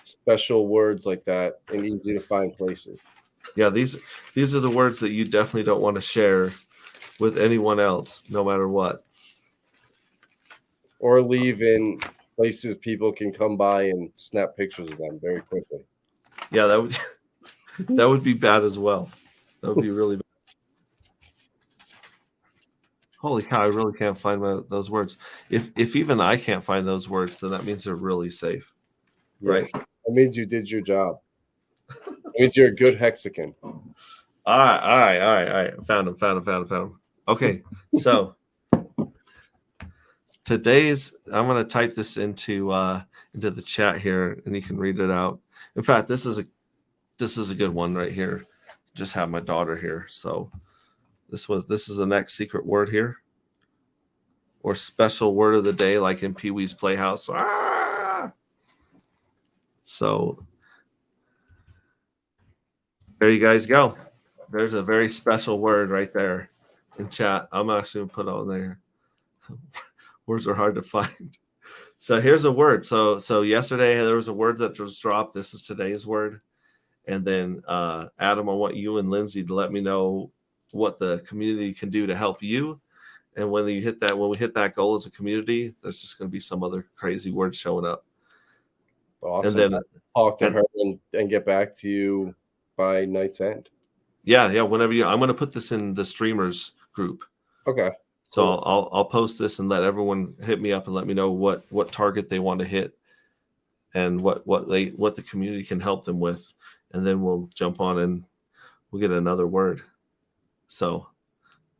special words like that in easy to find places. Yeah, these are the words that you definitely don't want to share with anyone else, no matter what. or leave in places people can come by and snap pictures of them very quickly. Yeah, that would be bad as well. That would be really bad. Holy cow! I really can't find those words. If even I can't find those words, then that means they're really safe, right? That means you did your job. It means you're a good hexagon. All right. Found him. Okay, so I'm going to type this into the chat here, and you can read it out. In fact, this is a good one right here. Just have my daughter here, so this is the next secret word here, or special word of the day, like in Pee Wee's Playhouse. Ah! So there you guys go. There's a very special word right there in chat. I'm actually going to put on there. Words are hard to find. So here's a word. So yesterday there was a word that was dropped. This is today's word. And then Adam, I want you and Lindsay to let me know what the community can do to help you. And when we hit that goal as a community, there's just going to be some other crazy words showing up. Awesome. And then talk to her and get back to you by night's end. Yeah. Whenever I'm going to put this in the streamers group. Okay. So I'll post this and let everyone hit me up and let me know what target they want to hit and what the community can help them with, and then we'll jump on and we'll get another word. So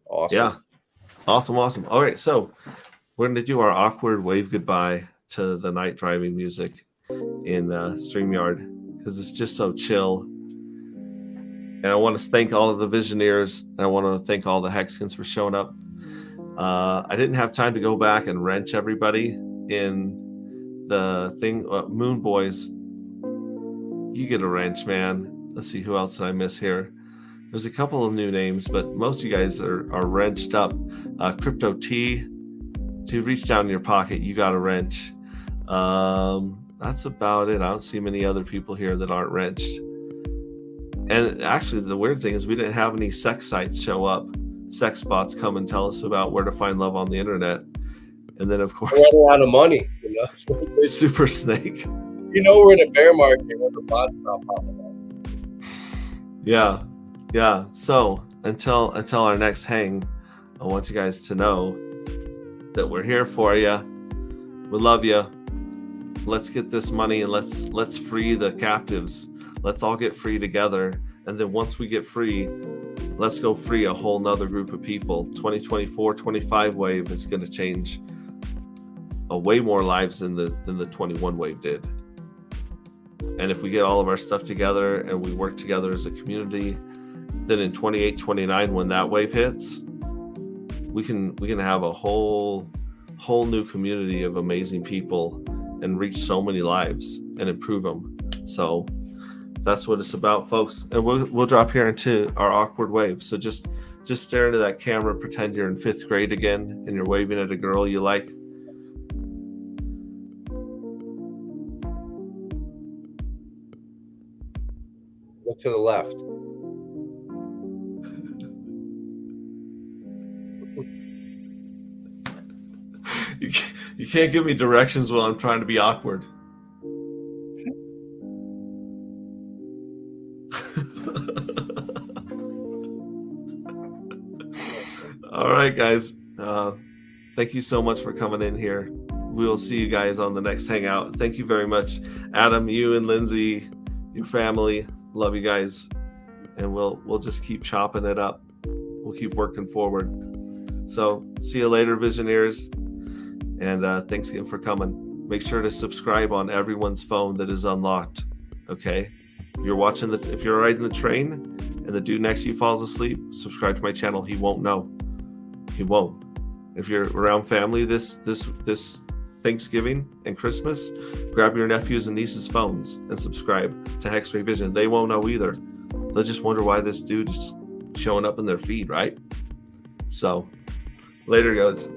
awesome. Yeah. Awesome. All right, so we're going to do our awkward wave goodbye to the night driving music in StreamYard because it's just so chill. And I want to thank all of the Visioneers, and I want to thank all the Hexicans for showing up. I didn't have time to go back and wrench everybody in the thing. Moon Boys, you get a wrench, man. Let's see, who else did I miss here? There's a couple of new names, but most of you guys are wrenched up. Crypto T, to reach down in your pocket, you got a wrench. That's about it. I don't see many other people here that aren't wrenched. And actually, the weird thing is we didn't have any sex sites show up. Sex bots come and tell us about where to find love on the internet. And then, of course, we're running out of money. Super Snake. We're in a bear market when the bots stop popping up. Yeah. So until our next hang, I want you guys to know that we're here for you. We love you. Let's get this money and let's free the captives. Let's all get free together. And then once we get free, let's go free a whole nother group of people. 2024-25 wave is going to change way more lives than the 21 wave did. And if we get all of our stuff together and we work together as a community, then in 28-29, when that wave hits, we can have a whole new community of amazing people and reach so many lives and improve them. So that's what it's about, folks. And we'll drop here into our awkward wave. So just stare into that camera, pretend you're in 5th grade again, and you're waving at a girl you like. Look to the left. You can't give me directions while I'm trying to be awkward. All right, guys. Thank you so much for coming in here. We'll see you guys on the next hangout. Thank you very much, Adam, you and Lindsay, your family. Love you guys, and we'll just keep chopping it up. We'll keep working forward. So see you later, Visioneers, and thanks again for coming. Make sure to subscribe on everyone's phone that is unlocked. Okay, if you're riding the train and the dude next to you falls asleep, subscribe to my channel. He won't know. He won't. If you're around family this Thanksgiving and Christmas, grab your nephews and nieces' phones and subscribe to Hex Ray Vision. They won't know either. They'll just wonder why this dude is showing up in their feed, right? So, later, guys.